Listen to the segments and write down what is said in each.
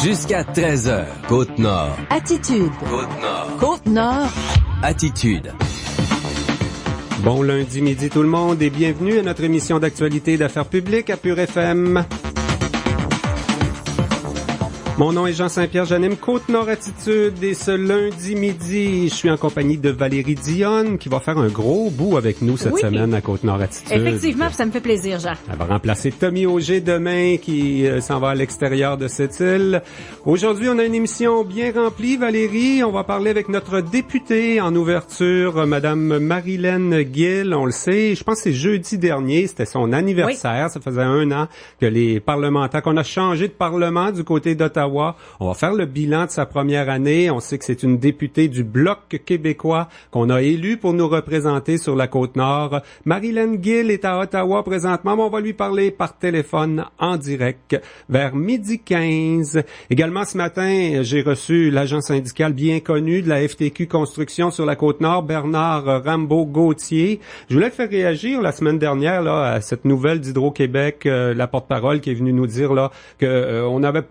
Jusqu'à 13h, Côte-Nord. Attitude. Côte-Nord. Côte-Nord. Attitude. Bon lundi midi tout le monde et bienvenue à notre émission d'actualité d'affaires publiques à Pure FM. Mon nom est Jean-Saint-Pierre, j'anime Côte-Nord Attitude et ce lundi midi, je suis en compagnie de Valérie Dionne qui va faire un gros bout avec nous cette semaine à Côte-Nord Attitude. Effectivement, ça me fait plaisir, Jean. Elle va remplacer Tommy Auger demain qui s'en va à l'extérieur de cette île. Aujourd'hui, on a une émission bien remplie, Valérie. On va parler avec notre députée en ouverture, Madame Marilyn Gill. On le sait, je pense que c'est jeudi dernier, c'était son anniversaire. Oui. Ça faisait 1 an que les parlementaires, qu'on a changé de parlement du côté d'Ottawa. On va faire le bilan de sa première année. On sait que c'est une députée du Bloc québécois qu'on a élue pour nous représenter sur la Côte-Nord. Marilyn Gill est à Ottawa présentement, mais on va lui parler par téléphone en direct vers 12h15. Également ce matin, j'ai reçu l'agent syndical bien connu de la FTQ Construction sur la Côte-Nord, Bernard Rambaud-Gauthier. Je voulais le faire réagir la semaine dernière là à cette nouvelle d'Hydro-Québec, la porte-parole qui est venue nous dire là que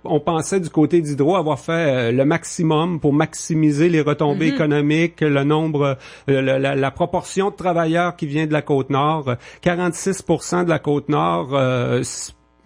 on pensait du côté d'Hydro avoir fait le maximum pour maximiser les retombées économiques, le nombre, la proportion de travailleurs qui vient de la Côte-Nord. 46% de la Côte-Nord,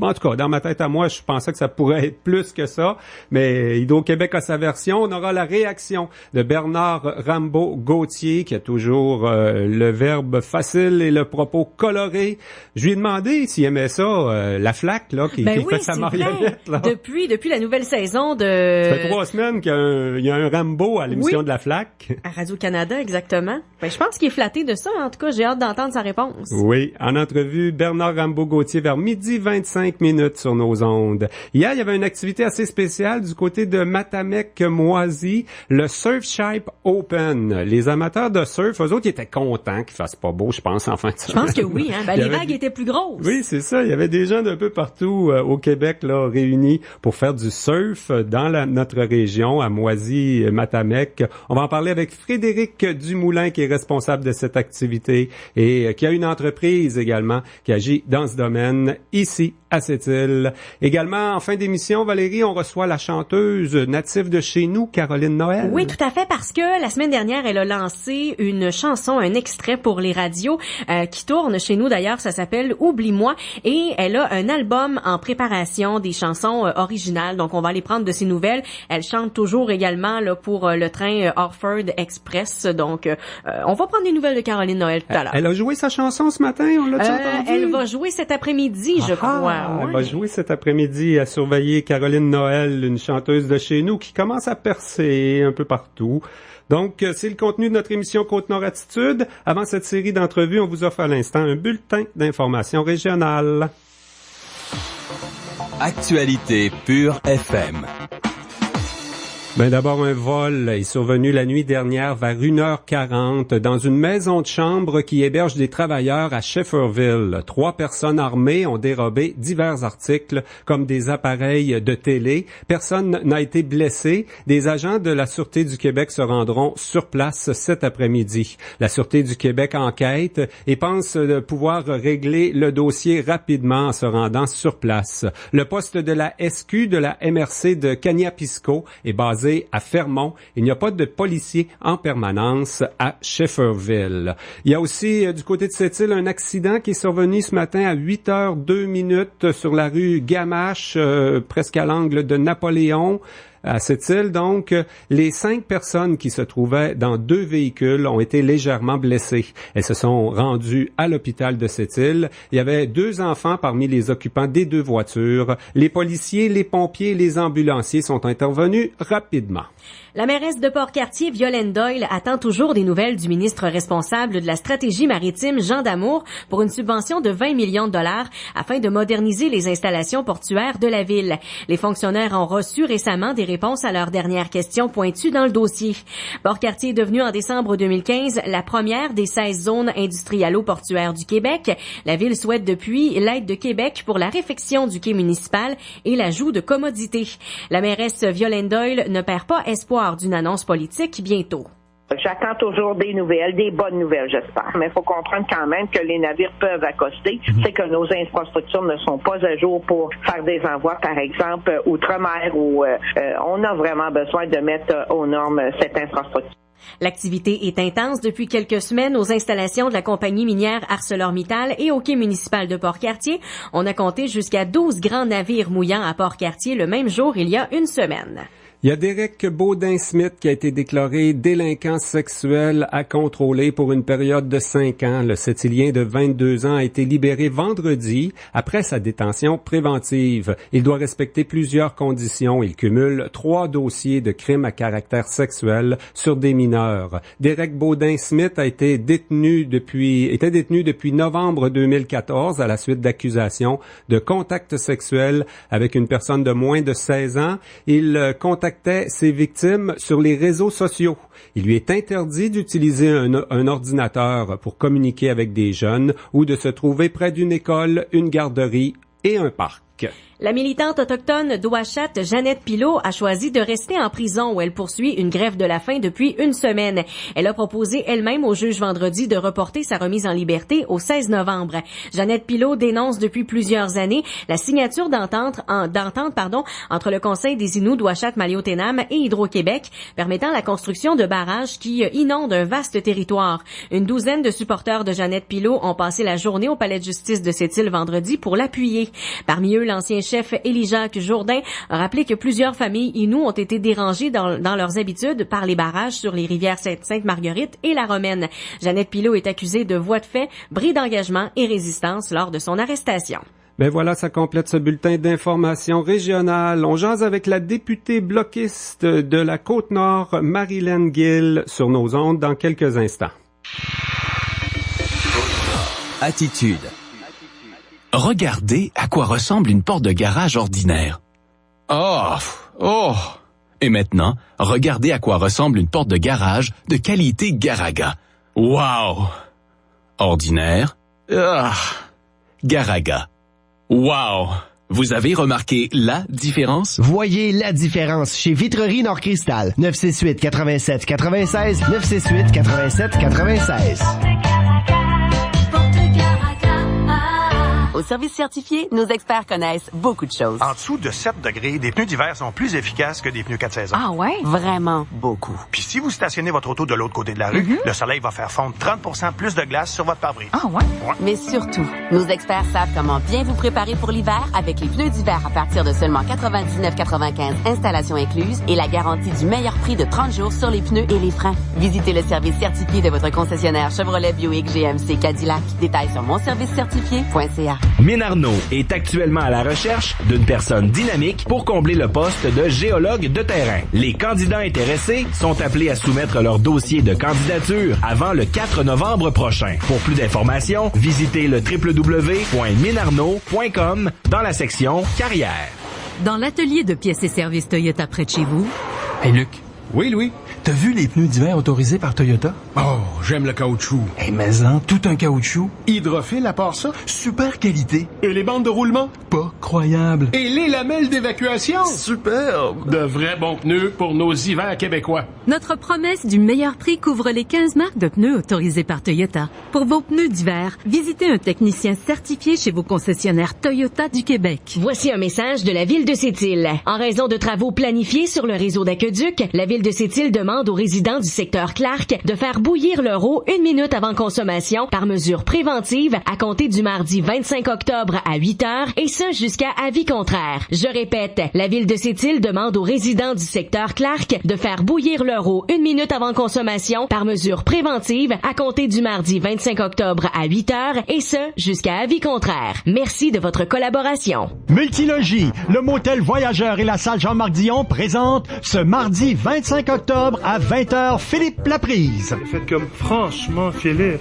en tout cas, dans ma tête à moi, je pensais que ça pourrait être plus que ça, mais Hydro-Québec a sa version. On aura la réaction de Bernard Rambaud-Gauthier, qui a toujours le verbe facile et le propos coloré. Je lui ai demandé s'il aimait ça, la flaque, là, qui fait sa marionnette. Là. Depuis la nouvelle saison de... Ça fait 3 semaines qu'il y a un Rambaud à l'émission de la flaque. À Radio-Canada, exactement. Je pense qu'il est flatté de ça. En tout cas, j'ai hâte d'entendre sa réponse. Oui, en entrevue, Bernard Rambaud-Gauthier vers 12h25 minutes sur nos ondes. Hier, il y avait une activité assez spéciale du côté de Matamec-Moisy, le Surfshark Open. Les amateurs de surf, eux autres, ils étaient contents qu'il fasse pas beau, je pense, en fin de semaine. Je pense que oui, hein. Les vagues étaient plus grosses. Oui, c'est ça. Il y avait des gens d'un peu partout au Québec, là, réunis pour faire du surf dans notre région, à Moisy-Matamec. On va en parler avec Frédéric Dumoulin, qui est responsable de cette activité et qui a une entreprise également qui agit dans ce domaine ici à cette île. Également, en fin d'émission, Valérie, on reçoit la chanteuse native de chez nous, Caroline Noël. Oui, tout à fait, parce que la semaine dernière, elle a lancé une chanson, un extrait pour les radios qui tourne chez nous d'ailleurs, ça s'appelle « Oublie-moi » et elle a un album en préparation, des chansons originales, donc on va aller prendre de ses nouvelles. Elle chante toujours également là pour le train Orford Express, donc on va prendre des nouvelles de Caroline Noël tout à l'heure. Elle a joué sa chanson ce matin, on l'a entendu? Elle va jouer cet après-midi, je crois. Elle va jouer cet après-midi à surveiller Caroline Noël, une chanteuse de chez nous qui commence à percer un peu partout. Donc, c'est le contenu de notre émission Côte-Nord Attitude. Avant cette série d'entrevues, on vous offre à l'instant un bulletin d'information régionale. Actualité Pure FM. D'abord, un vol est survenu la nuit dernière vers 1h40 dans une maison de chambre qui héberge des travailleurs à Shefferville. 3 personnes armées ont dérobé divers articles comme des appareils de télé. Personne n'a été blessé. Des agents de la Sûreté du Québec se rendront sur place cet après-midi. La Sûreté du Québec enquête et pense pouvoir régler le dossier rapidement en se rendant sur place. Le poste de la SQ de la MRC de Kaniapisco est basé à Fermont. Il n'y a pas de policiers en permanence à Shefferville. Il y a aussi, du côté de cette île, un accident qui est survenu ce matin à 8h02 sur la rue Gamache, presque à l'angle de Napoléon. À cette île, donc, les 5 personnes qui se trouvaient dans 2 véhicules ont été légèrement blessées. Elles se sont rendues à l'hôpital de cette île. Il y avait 2 enfants parmi les occupants des 2 voitures. Les policiers, les pompiers et les ambulanciers sont intervenus rapidement. La mairesse de Port-Cartier, Violaine Doyle, attend toujours des nouvelles du ministre responsable de la stratégie maritime, Jean Damour, pour une subvention de 20 millions de dollars afin de moderniser les installations portuaires de la ville. Les fonctionnaires ont reçu récemment des réponses à leurs dernières questions pointues dans le dossier. Port-Cartier est devenu en décembre 2015 la première des 16 zones industrialo-portuaires du Québec. La ville souhaite depuis l'aide de Québec pour la réfection du quai municipal et l'ajout de commodités. La mairesse Violaine Doyle ne perd pas espoir d'une annonce politique bientôt. Je j'attends toujours des nouvelles, des bonnes nouvelles, j'espère. Mais il faut comprendre quand même que les navires peuvent accoster. C'est que nos infrastructures ne sont pas à jour pour faire des envois, par exemple, outre-mer, où on a vraiment besoin de mettre aux normes cette infrastructure. L'activité est intense depuis quelques semaines aux installations de la compagnie minière ArcelorMittal et au quai municipal de Port-Cartier. On a compté jusqu'à 12 grands navires mouillants à Port-Cartier le même jour il y a une semaine. Il y a Derek Baudin-Smith qui a été déclaré délinquant sexuel à contrôler pour une période de 5 ans. Le Sept-Îlien de 22 ans a été libéré vendredi après sa détention préventive. Il doit respecter plusieurs conditions. Il cumule 3 dossiers de crimes à caractère sexuel sur des mineurs. Derek Baudin-Smith était détenu depuis novembre 2014 à la suite d'accusations de contact sexuel avec une personne de moins de 16 ans. Il contactait ses victimes sur les réseaux sociaux. Il lui est interdit d'utiliser un ordinateur pour communiquer avec des jeunes ou de se trouver près d'une école, une garderie et un parc. La militante autochtone d'Ouachat, Jeannette Pilot, a choisi de rester en prison où elle poursuit une grève de la faim depuis une semaine. Elle a proposé elle-même au juge vendredi de reporter sa remise en liberté au 16 novembre. Jeannette Pilot dénonce depuis plusieurs années la signature d'entente entre le Conseil des Inuits d'Ouachat-Maliotenam et Hydro-Québec permettant la construction de barrages qui inondent un vaste territoire. Une douzaine de supporters de Jeannette Pilot ont passé la journée au palais de justice de cette île vendredi pour l'appuyer. Parmi eux, l'ancien chef Élie-Jacques Jourdain a rappelé que plusieurs familles Inuits ont été dérangées dans leurs habitudes par les barrages sur les rivières Sainte-Marguerite et la Romaine. Jeannette Pilot est accusée de voies de fait, bris d'engagement et résistance lors de son arrestation. Ben voilà, ça complète ce bulletin d'information régionale. On jase avec la députée bloquiste de la Côte-Nord, Marilyn Gill, sur nos ondes dans quelques instants. Attitude. Regardez à quoi ressemble une porte de garage ordinaire. Oh! Et maintenant, regardez à quoi ressemble une porte de garage de qualité Garaga. Wow! Ordinaire. Garaga. Wow! Vous avez remarqué la différence? Voyez la différence chez Vitrerie Nord-Cristal. 968 87 96 968 87 96. Au service certifié, nos experts connaissent beaucoup de choses. En dessous de 7 degrés, des pneus d'hiver sont plus efficaces que des pneus 4 saisons. Ah ouais? Vraiment beaucoup. Puis si vous stationnez votre auto de l'autre côté de la rue, le soleil va faire fondre 30% plus de glace sur votre pare-brise. Ah ouais? Mais surtout, nos experts savent comment bien vous préparer pour l'hiver avec les pneus d'hiver à partir de seulement 99,95 installation incluse et la garantie du meilleur prix de 30 jours sur les pneus et les freins. Visitez le service certifié de votre concessionnaire Chevrolet, Buick, GMC, Cadillac. Détails sur monservicecertifié.ca. Ménarneau est actuellement à la recherche d'une personne dynamique pour combler le poste de géologue de terrain. Les candidats intéressés sont appelés à soumettre leur dossier de candidature avant le 4 novembre prochain. Pour plus d'informations, visitez le www.ménarneau.com dans la section Carrière. Dans l'atelier de pièces et services Toyota près de chez vous. Hey Luc. Oui, Louis. T'as vu les pneus d'hiver autorisés par Toyota? Oh, j'aime le caoutchouc. Eh, mais en, tout un caoutchouc. Hydrophile à part ça? Super qualité. Et les bandes de roulement? Pas croyable. Et les lamelles d'évacuation? Superbe. De vrais bons pneus pour nos hivers québécois. Notre promesse du meilleur prix couvre les 15 marques de pneus autorisées par Toyota. Pour vos pneus d'hiver, visitez un technicien certifié chez vos concessionnaires Toyota du Québec. Voici un message de la Ville de Sept-Îles. En raison de travaux planifiés sur le réseau d'aqueduc, la Ville de Sept-Îles demande aux résidents du secteur Clark de faire bouillir leur eau 1 minute avant consommation par mesure préventive à compter du mardi 25 octobre à 8h et ce jusqu'à avis contraire. Je répète, la Ville de Sept-Îles demande aux résidents du secteur Clark de faire bouillir leur eau 1 minute avant consommation par mesure préventive à compter du mardi 25 octobre à 8h et ce jusqu'à avis contraire. Merci de votre collaboration. Multilogis, le motel Voyageur et la salle Jean-Marc Dion présentent ce mardi 25 octobre à 20h Philippe Laprise. Faites comme franchement Philippe,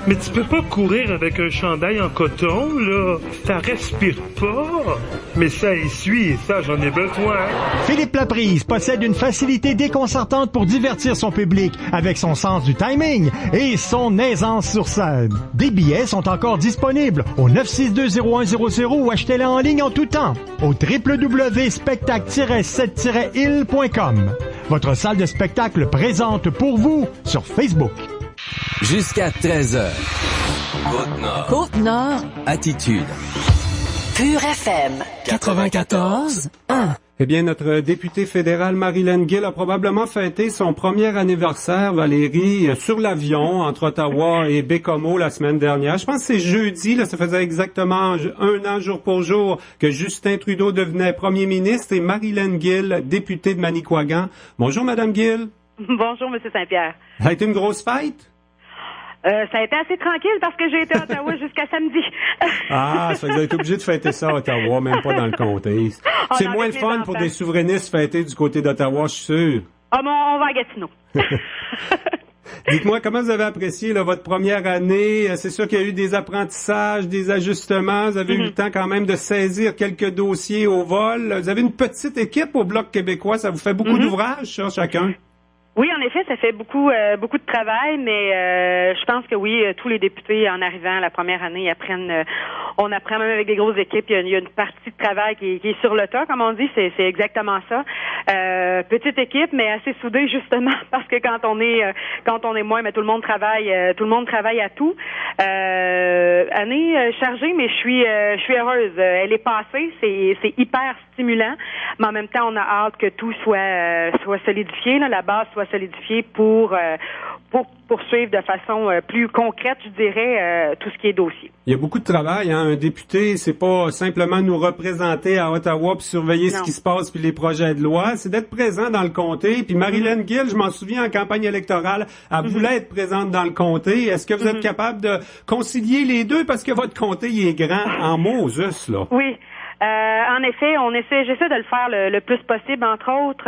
mais tu peux pas courir avec un chandail en coton là, ça respire pas. Mais ça essuie, ça j'en ai besoin. Philippe Laprise possède une facilité déconcertante pour divertir son public avec son sens du timing et son aisance sur scène. Des billets sont encore disponibles au 962-0100 ou achetez-les en ligne en tout temps au www.spectacle-7-île.com. votre salle de spectacle présente pour vous sur Facebook. Jusqu'à 13h. Côte-Nord. Côte-Nord. Attitude. Pure FM. 94.1. Eh bien, notre députée fédérale Marilyn Gill a probablement fêté son premier anniversaire, Valérie, sur l'avion entre Ottawa et Bécomo la semaine dernière. Je pense que c'est jeudi, là, ça faisait exactement un an jour pour jour que Justin Trudeau devenait premier ministre et Marilyn Gill, députée de Manicouagan. Bonjour, Madame Gill. Bonjour, Monsieur Saint-Pierre. Ça a été une grosse fête? Ça a été assez tranquille parce que j'ai été à Ottawa jusqu'à samedi. Ah, ça vous avez été obligé de fêter ça à Ottawa, même pas dans le comté. C'est moins le fun pour des souverainistes fêter du côté d'Ottawa, je suis sûr. Ah, bon, on va à Gatineau. Dites-moi, comment vous avez apprécié là, votre première année? C'est sûr qu'il y a eu des apprentissages, des ajustements. Vous avez eu le temps quand même de saisir quelques dossiers au vol. Vous avez une petite équipe au Bloc québécois. Ça vous fait beaucoup d'ouvrages, ça, chacun? Oui, en effet, ça fait beaucoup de travail, mais je pense que oui, tous les députés, en arrivant la première année, on apprend même avec des grosses équipes. Il y a une partie de travail qui est sur le tas, comme on dit. C'est exactement ça. Petite équipe, mais assez soudée justement, parce que quand on est moins, mais tout le monde travaille à tout. Année chargée, mais je suis heureuse. Elle est passée, c'est hyper stimulant, mais en même temps, on a hâte que tout soit solidifié, là, la base soit solidifiée pour poursuivre de façon plus concrète, je dirais, tout ce qui est dossier. Il y a beaucoup de travail, hein. Un député, c'est pas simplement nous représenter à Ottawa puis surveiller ce qui se passe puis les projets de loi, c'est d'être présent dans le comté. Puis Marilyn Gill, je m'en souviens en campagne électorale, elle voulait être présente dans le comté. Est-ce que vous êtes capable de concilier les deux parce que votre comté il est grand en Moses, là? Oui. En effet, j'essaie de le faire le plus possible. Entre autres,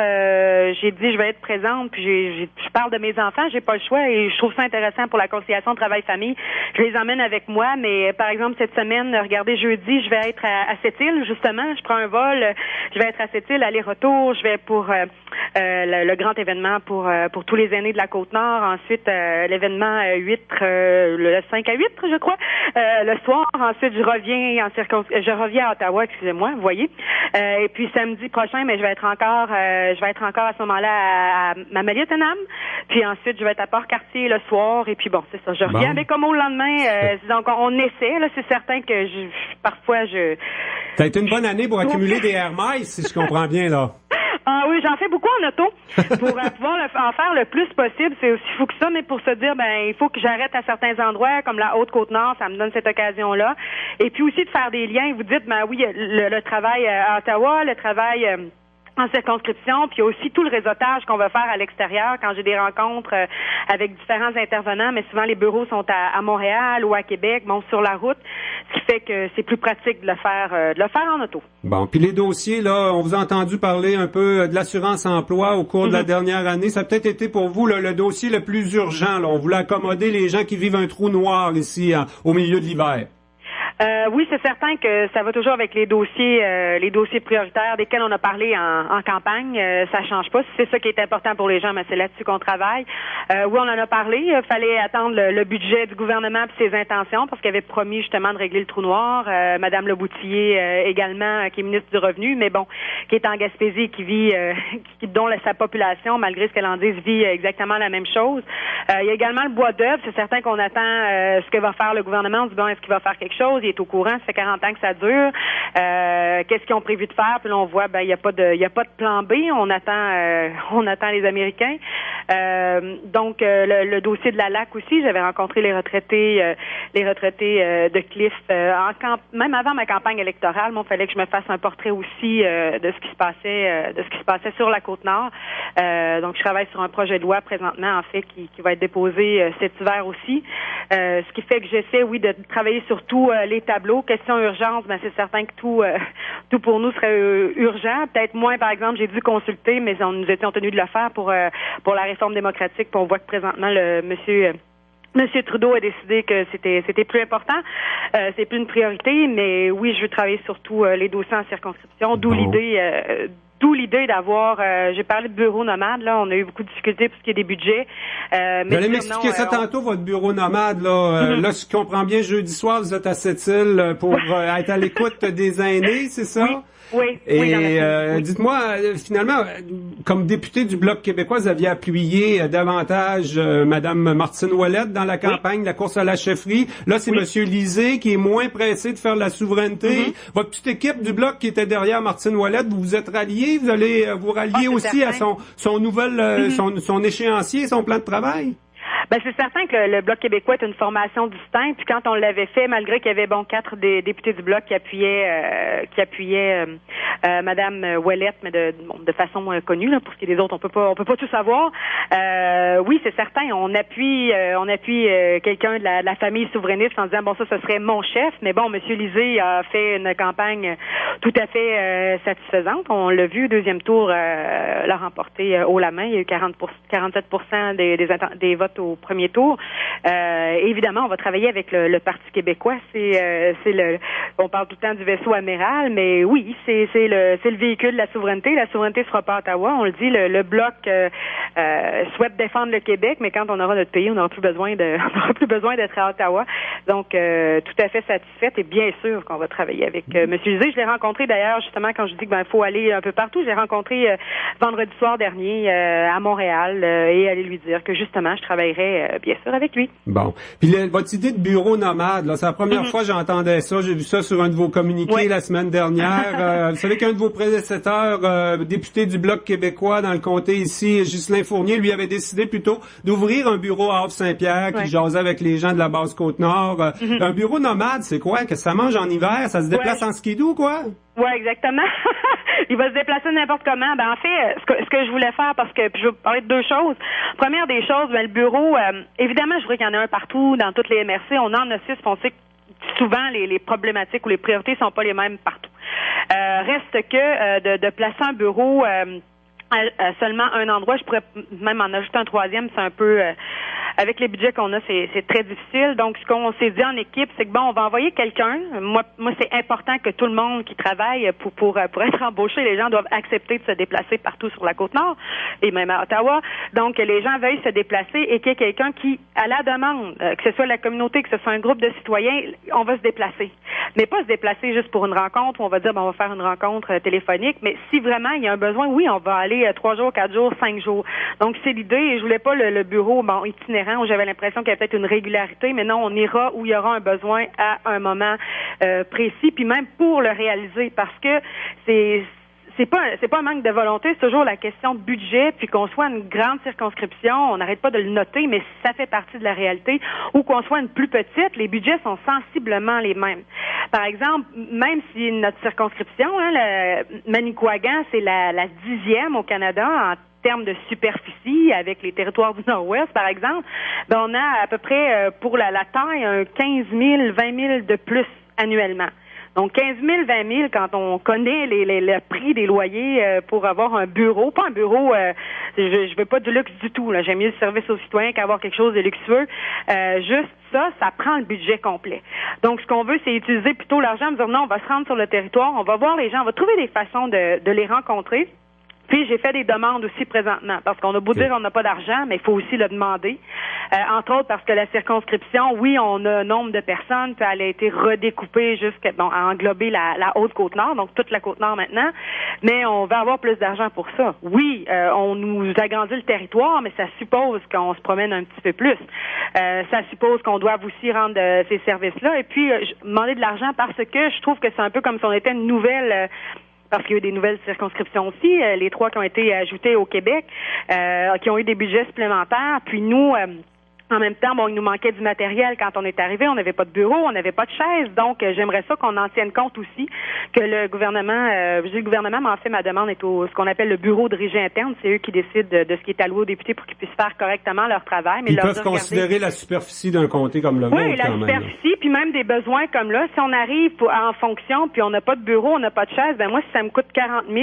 j'ai dit je vais être présente, puis je parle de mes enfants, j'ai pas le choix et je trouve ça intéressant pour la conciliation travail-famille. Je les emmène avec moi, mais par exemple cette semaine, regardez, jeudi, je vais être à Sept-Îles, justement. Je prends un vol, je vais être à Sept-Îles, aller-retour. Je vais pour le grand événement pour tous les aînés de la Côte-Nord. Ensuite, l'événement 8, le 5 à 8, je crois, le soir. Ensuite, je reviens à Ottawa, excusez-moi, vous voyez. Et puis samedi prochain, mais je vais être encore à ce moment-là à Malietenham. Puis ensuite, je vais être à Port-Cartier le soir. Et puis bon, c'est ça. Je reviens avec Bécomo le lendemain. Donc on essaie. Là, c'est certain que parfois. Ça a été une bonne année pour accumuler des Air Miles, si je comprends bien là. Ah oui, j'en fais beaucoup en auto pour pouvoir en faire le plus possible. C'est aussi fou que ça, mais pour se dire, il faut que j'arrête à certains endroits, comme la Haute-Côte-Nord, ça me donne cette occasion-là. Et puis aussi de faire des liens. Vous dites, oui, le travail à Ottawa, le travail en circonscription, puis il y a aussi tout le réseautage qu'on va faire à l'extérieur quand j'ai des rencontres avec différents intervenants, mais souvent les bureaux sont à Montréal ou à Québec, sur la route, ce qui fait que c'est plus pratique de le faire en auto. Bon, puis les dossiers, là, on vous a entendu parler un peu de l'assurance-emploi au cours de la dernière année. Ça a peut-être été pour vous le dossier le plus urgent, là. On voulait accommoder les gens qui vivent un trou noir ici, au milieu de l'hiver. Oui, c'est certain que ça va toujours avec les dossiers prioritaires desquels on a parlé en campagne. Ça change pas. C'est ça qui est important pour les gens, mais c'est là-dessus qu'on travaille. Oui, on en a parlé. Il fallait attendre le budget du gouvernement et ses intentions parce qu'il avait promis justement de régler le trou noir. Madame Leboutillier également, qui est ministre du Revenu, mais bon, qui est en Gaspésie, qui vit, dont sa population, malgré ce qu'elle en dise, vit exactement la même chose. Il y a également le bois d'œuvre. C'est certain qu'on attend ce que va faire le gouvernement. On dit bon, est-ce qu'il va faire quelque chose? Il est au courant, ça fait 40 ans que ça dure. Qu'est-ce qu'ils ont prévu de faire? Puis là, on voit, il y a pas de plan B. On attend les Américains. Donc, le dossier de la LAC aussi, j'avais rencontré les retraités de Cliff, même avant ma campagne électorale. Il fallait que je me fasse un portrait aussi de ce qui se passait sur la Côte-Nord. Donc, je travaille sur un projet de loi présentement, en fait, qui va être déposé cet hiver aussi. Ce qui fait que j'essaie, oui, de travailler sur tous les tableaux. Question urgence, c'est certain que tout pour nous serait urgent. Peut-être moins, par exemple, j'ai dû consulter, mais nous étions tenus de le faire pour la réforme démocratique. Puis on voit que présentement, Monsieur Trudeau a décidé que c'était plus important. C'est plus une priorité, mais oui, je veux travailler surtout les dossiers en circonscription, d'où l'idée d'avoir, j'ai parlé de bureau nomade, là, on a eu beaucoup de difficultés pour ce qui est des budgets. Vous allez m'expliquer ça tantôt, votre bureau nomade, là. Là, si je comprends bien, jeudi soir, vous êtes à Sept-Îles pour être à l'écoute des aînés, c'est ça? Oui. Oui. Et dites-moi, finalement, comme député du Bloc québécois, vous aviez appuyé davantage Mme Martine Ouellette dans la campagne, la course à la chefferie. Là, c'est M. Lisée qui est moins pressé de faire la souveraineté. Votre petite équipe du Bloc qui était derrière Martine Ouellette, vous vous êtes ralliés, vous allez vous rallier aussi certain. À son échéancier, son plan de travail? Ben, c'est certain que le Bloc québécois est une formation distincte. Puis quand on l'avait fait, malgré qu'il y avait 4 des députés du Bloc qui appuyaient Madame Ouellette, mais de façon connue, là, pour ce qui est des autres, on peut pas tout savoir. Oui, c'est certain, on appuie quelqu'un de la famille souverainiste en disant bon, ça serait mon chef, mais bon, M. Lisée a fait une campagne tout à fait satisfaisante. On l'a vu, deuxième tour, l'a remporté haut la main. Il y a eu 47% des votes au premier tour. Évidemment, on va travailler avec le Parti québécois. On parle tout le temps du vaisseau amiral, mais oui, c'est le véhicule de la souveraineté. La souveraineté sera pas à Ottawa. On le dit, le Bloc souhaite défendre le Québec, mais quand on aura notre pays, on n'aura plus besoin d'être à Ottawa. Donc, tout à fait satisfaite et bien sûr qu'on va travailler avec M. Lisée. Je l'ai rencontré d'ailleurs, justement, quand je dis qu'il faut aller un peu partout. J'ai rencontré vendredi soir dernier à Montréal et aller lui dire que justement, je travaillerai bien sûr avec lui. Bon. Puis votre idée de bureau nomade, là, c'est la première fois que j'entendais ça. J'ai vu ça sur un de vos communiqués la semaine dernière. Vous savez qu'un de vos prédécesseurs, député du Bloc québécois dans le comté ici, Ghislain Fournier, lui avait décidé plutôt d'ouvrir un bureau à Havre-Saint-Pierre qui jasait avec les gens de la Basse-Côte-Nord. Un bureau nomade, c'est quoi? Que ça mange en hiver? Ça se déplace en skidoo, quoi? Oui, exactement. Il va se déplacer n'importe comment. Ben, en fait, ce que je voulais faire, parce que je veux parler de 2 choses. Première des choses, le bureau, évidemment, je voudrais qu'il y en ait un partout dans toutes les MRC. On en a 6, on sait que souvent les problématiques ou les priorités sont pas les mêmes partout. Reste que de placer un bureau à seulement un endroit, je pourrais même en ajouter un 3e, c'est un peu avec les budgets qu'on a, c'est très difficile. Donc, ce qu'on s'est dit en équipe, c'est que bon, on va envoyer quelqu'un. Moi, c'est important que tout le monde qui travaille pour être embauché, les gens doivent accepter de se déplacer partout sur la Côte-Nord et même à Ottawa. Donc, les gens veuillent se déplacer et qu'il y ait quelqu'un qui, à la demande, que ce soit la communauté, que ce soit un groupe de citoyens, on va se déplacer. Mais pas se déplacer juste pour une rencontre où on va dire, on va faire une rencontre téléphonique. Mais si vraiment il y a un besoin, oui, on va aller 3 jours, 4 jours, 5 jours. Donc, c'est l'idée. Et je voulais pas le bureau, itinérant, où j'avais l'impression qu'il y avait peut-être une régularité, mais non, on ira où il y aura un besoin à un moment précis, puis même pour le réaliser, parce que c'est pas un manque de volonté, c'est toujours la question de budget, puis qu'on soit une grande circonscription, on n'arrête pas de le noter, mais ça fait partie de la réalité, ou qu'on soit une plus petite, les budgets sont sensiblement les mêmes. Par exemple, même si notre circonscription, le Manicouagan, c'est la 10e au Canada en termes de superficie, avec les territoires du Nord-Ouest, par exemple, on a à peu près, pour la taille, un 15 000, 20 000 de plus annuellement. Donc, 15 000, 20 000, quand on connaît le prix des loyers pour avoir un bureau, pas un bureau, je veux pas du luxe du tout, là. J'aime mieux le service aux citoyens qu'avoir quelque chose de luxueux. Juste ça prend le budget complet. Donc, ce qu'on veut, c'est utiliser plutôt l'argent, dire non, on va se rendre sur le territoire, on va voir les gens, on va trouver des façons de les rencontrer. Puis, j'ai fait des demandes aussi présentement, parce qu'on a beau dire on n'a pas d'argent, mais il faut aussi le demander. Entre autres, parce que la circonscription, oui, on a un nombre de personnes, puis elle a été redécoupée à englober la Haute-Côte-Nord, donc toute la Côte-Nord maintenant, mais on va avoir plus d'argent pour ça. Oui, on nous agrandit le territoire, mais ça suppose qu'on se promène un petit peu plus. Ça suppose qu'on doit aussi rendre ces services-là, et puis demander de l'argent parce que je trouve que c'est un peu comme si on était une nouvelle... parce qu'il y a eu des nouvelles circonscriptions aussi, les 3 qui ont été ajoutées au Québec, qui ont eu des budgets supplémentaires. Puis nous, en même temps, il nous manquait du matériel quand on est arrivé. On n'avait pas de bureau, on n'avait pas de chaise. Donc, j'aimerais ça qu'on en tienne compte aussi, que le gouvernement, le gouvernement m'a fait ma demande est ce qu'on appelle le bureau de régie interne. C'est eux qui décident de ce qui est alloué aux députés pour qu'ils puissent faire correctement leur travail. Mais ils peuvent considérer la superficie d'un comté comme le vôtre. Oui, la superficie, puis même des besoins comme là. Si on arrive en fonction, puis on n'a pas de bureau, on n'a pas de chaise, moi, si ça me coûte 40 000,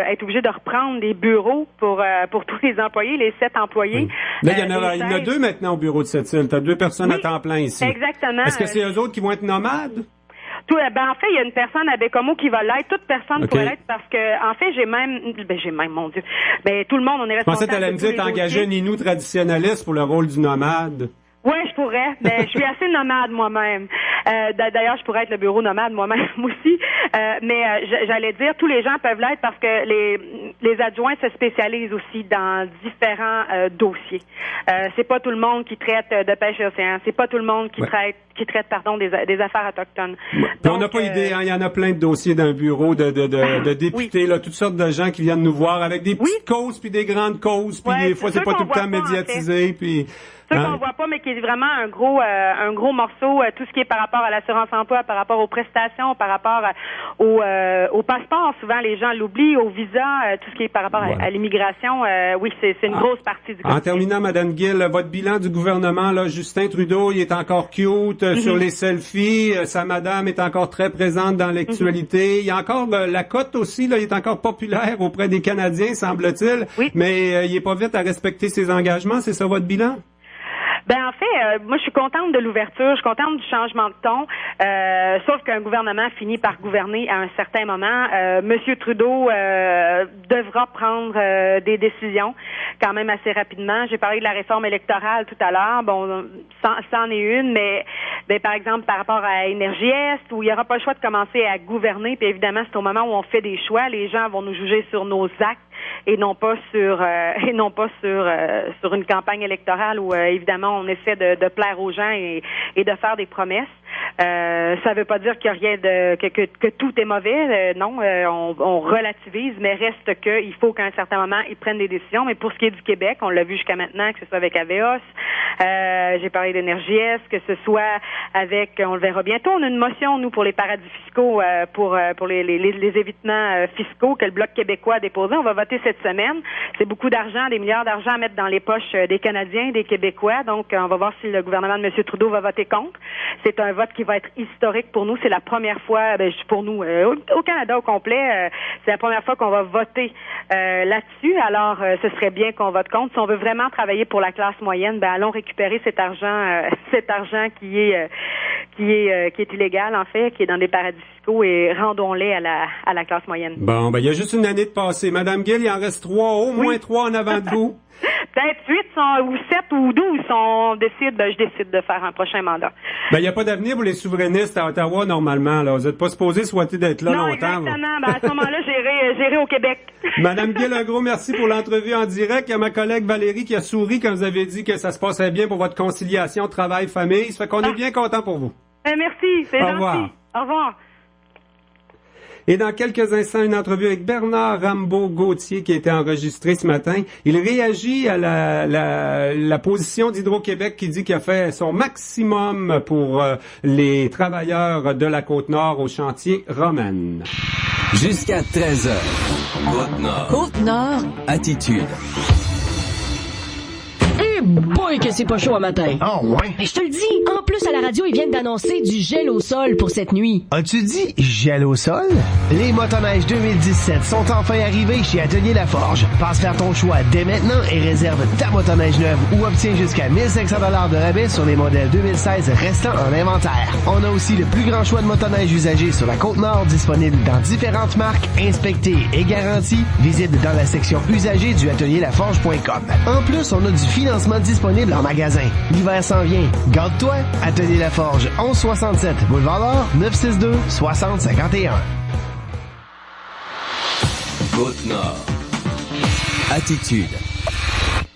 être obligé de reprendre des bureaux pour tous les employés, les 7 employés. Oui. Là, il y en a 2 maintenant au bureau de cette île. Tu as 2 personnes à temps plein ici. Exactement. Est-ce que c'est eux autres qui vont être nomades? En fait, il y a une personne à Bécomo qui va l'être. Toute personne pourrait l'être parce que, en fait, j'ai même, mon Dieu. Tout le monde, on est responsable. Je pensais que tu allais me dire t'engager un Inou traditionnaliste pour le rôle du nomade. Oui, je pourrais, mais je suis assez nomade moi-même. D'ailleurs, je pourrais être le bureau nomade moi-même aussi. Mais j'allais dire, tous les gens peuvent l'être parce que les adjoints se spécialisent aussi dans différents dossiers. C'est pas tout le monde qui traite de pêche océan. C'est pas tout le monde qui traite des affaires autochtones. Puis donc, on n'a pas idée, hein, il y en a plein de dossiers dans le bureau de députés, là, toutes sortes de gens qui viennent nous voir avec des petites causes puis des grandes causes, puis des fois c'est pas tout le temps médiatisé, puis ceux qu'on voit pas, mais qui est vraiment un gros morceau, tout ce qui est par rapport à l'assurance emploi, par rapport aux prestations, par rapport au passeport. Souvent, les gens l'oublient, au visa, tout ce qui est par rapport à l'immigration. Oui, c'est une grosse partie du. En terminant, Madame Gill, votre bilan du gouvernement, là, Justin Trudeau, il est encore cute sur les selfies. Sa madame est encore très présente dans l'actualité. Il y a encore la cote aussi, là, il est encore populaire auprès des Canadiens, semble-t-il. Oui. Mais il est pas vite à respecter ses engagements. C'est ça votre bilan? Ben en fait, moi je suis contente de l'ouverture, je suis contente du changement de ton, sauf qu'un gouvernement finit par gouverner à un certain moment. Monsieur Trudeau devra prendre des décisions quand même assez rapidement. J'ai parlé de la réforme électorale tout à l'heure, bon, c'en est une, mais par exemple par rapport à Énergie Est, où il n'y aura pas le choix de commencer à gouverner, puis évidemment c'est au moment où on fait des choix, les gens vont nous juger sur nos actes et non pas sur une campagne électorale où évidemment on essaie de plaire aux gens et de faire des promesses. Ça veut pas dire qu'il y a rien que tout est mauvais, non, on relativise, mais reste que il faut qu'à un certain moment ils prennent des décisions. Mais pour ce qui est du Québec, on l'a vu jusqu'à maintenant, que ce soit avec Aveos, j'ai parlé d'Énergie Est, que ce soit avec, on le verra bientôt, on a une motion nous pour les paradis fiscaux, pour les évitements fiscaux que le Bloc québécois a déposé. On va voter cette semaine. C'est beaucoup d'argent, des milliards d'argent à mettre dans les poches des Canadiens, des Québécois. Donc on va voir si le gouvernement de M. Trudeau va voter contre. C'est un vote qui va être historique pour nous. C'est la première fois, pour nous, au Canada au complet, c'est la première fois qu'on va voter là-dessus. Alors, ce serait bien qu'on vote contre. Si on veut vraiment travailler pour la classe moyenne, allons récupérer cet argent qui est illégal, en fait, qui est dans des paradis fiscaux, et rendons-les à la classe moyenne. Bon, il y a juste une année de passé. Madame Gill, il en reste 3, au moins 3 en avant de vous. Peut-être 8 ou 7 ou 12 je décide de faire un prochain mandat. Il n'y a pas d'avenir pour les souverainistes à Ottawa, normalement. Là. Vous n'êtes pas supposé souhaiter d'être là longtemps. Exactement. À ce moment-là, j'irai au Québec. Madame Gill, un gros merci pour l'entrevue en direct. Il y a ma collègue Valérie qui a souri quand vous avez dit que ça se passait bien pour votre conciliation travail-famille. Ça fait qu'on est bien content pour vous. Merci, c'est gentil. Au revoir. Et dans quelques instants, une entrevue avec Bernard Rambaud-Gauthier qui a été enregistrée ce matin. Il réagit à la position d'Hydro-Québec qui dit qu'il a fait son maximum pour les travailleurs de la Côte-Nord au chantier Romaine. Jusqu'à 13h. Côte-Nord. Côte-Nord. Attitude. Boy que c'est pas chaud à matin. Oh ouais? Mais je te le dis, en plus à la radio, ils viennent d'annoncer du gel au sol pour cette nuit. As-tu dit gel au sol? Les motoneiges 2017 sont enfin arrivés chez Atelier Laforge. Passe faire ton choix dès maintenant et réserve ta motoneige neuve ou obtiens jusqu'à 1500 $ de rabais sur les modèles 2016 restants en inventaire. On a aussi le plus grand choix de motoneige usagés sur la Côte-Nord, disponible dans différentes marques, inspectées et garanties. Visite dans la section usagée du atelierlaforge.com. En plus, on a du financement disponible en magasin. L'hiver s'en vient. Garde-toi. Atelier Laforge, 1167 Boulevard d'Or, 962-6051. Côte-Nord. Attitude.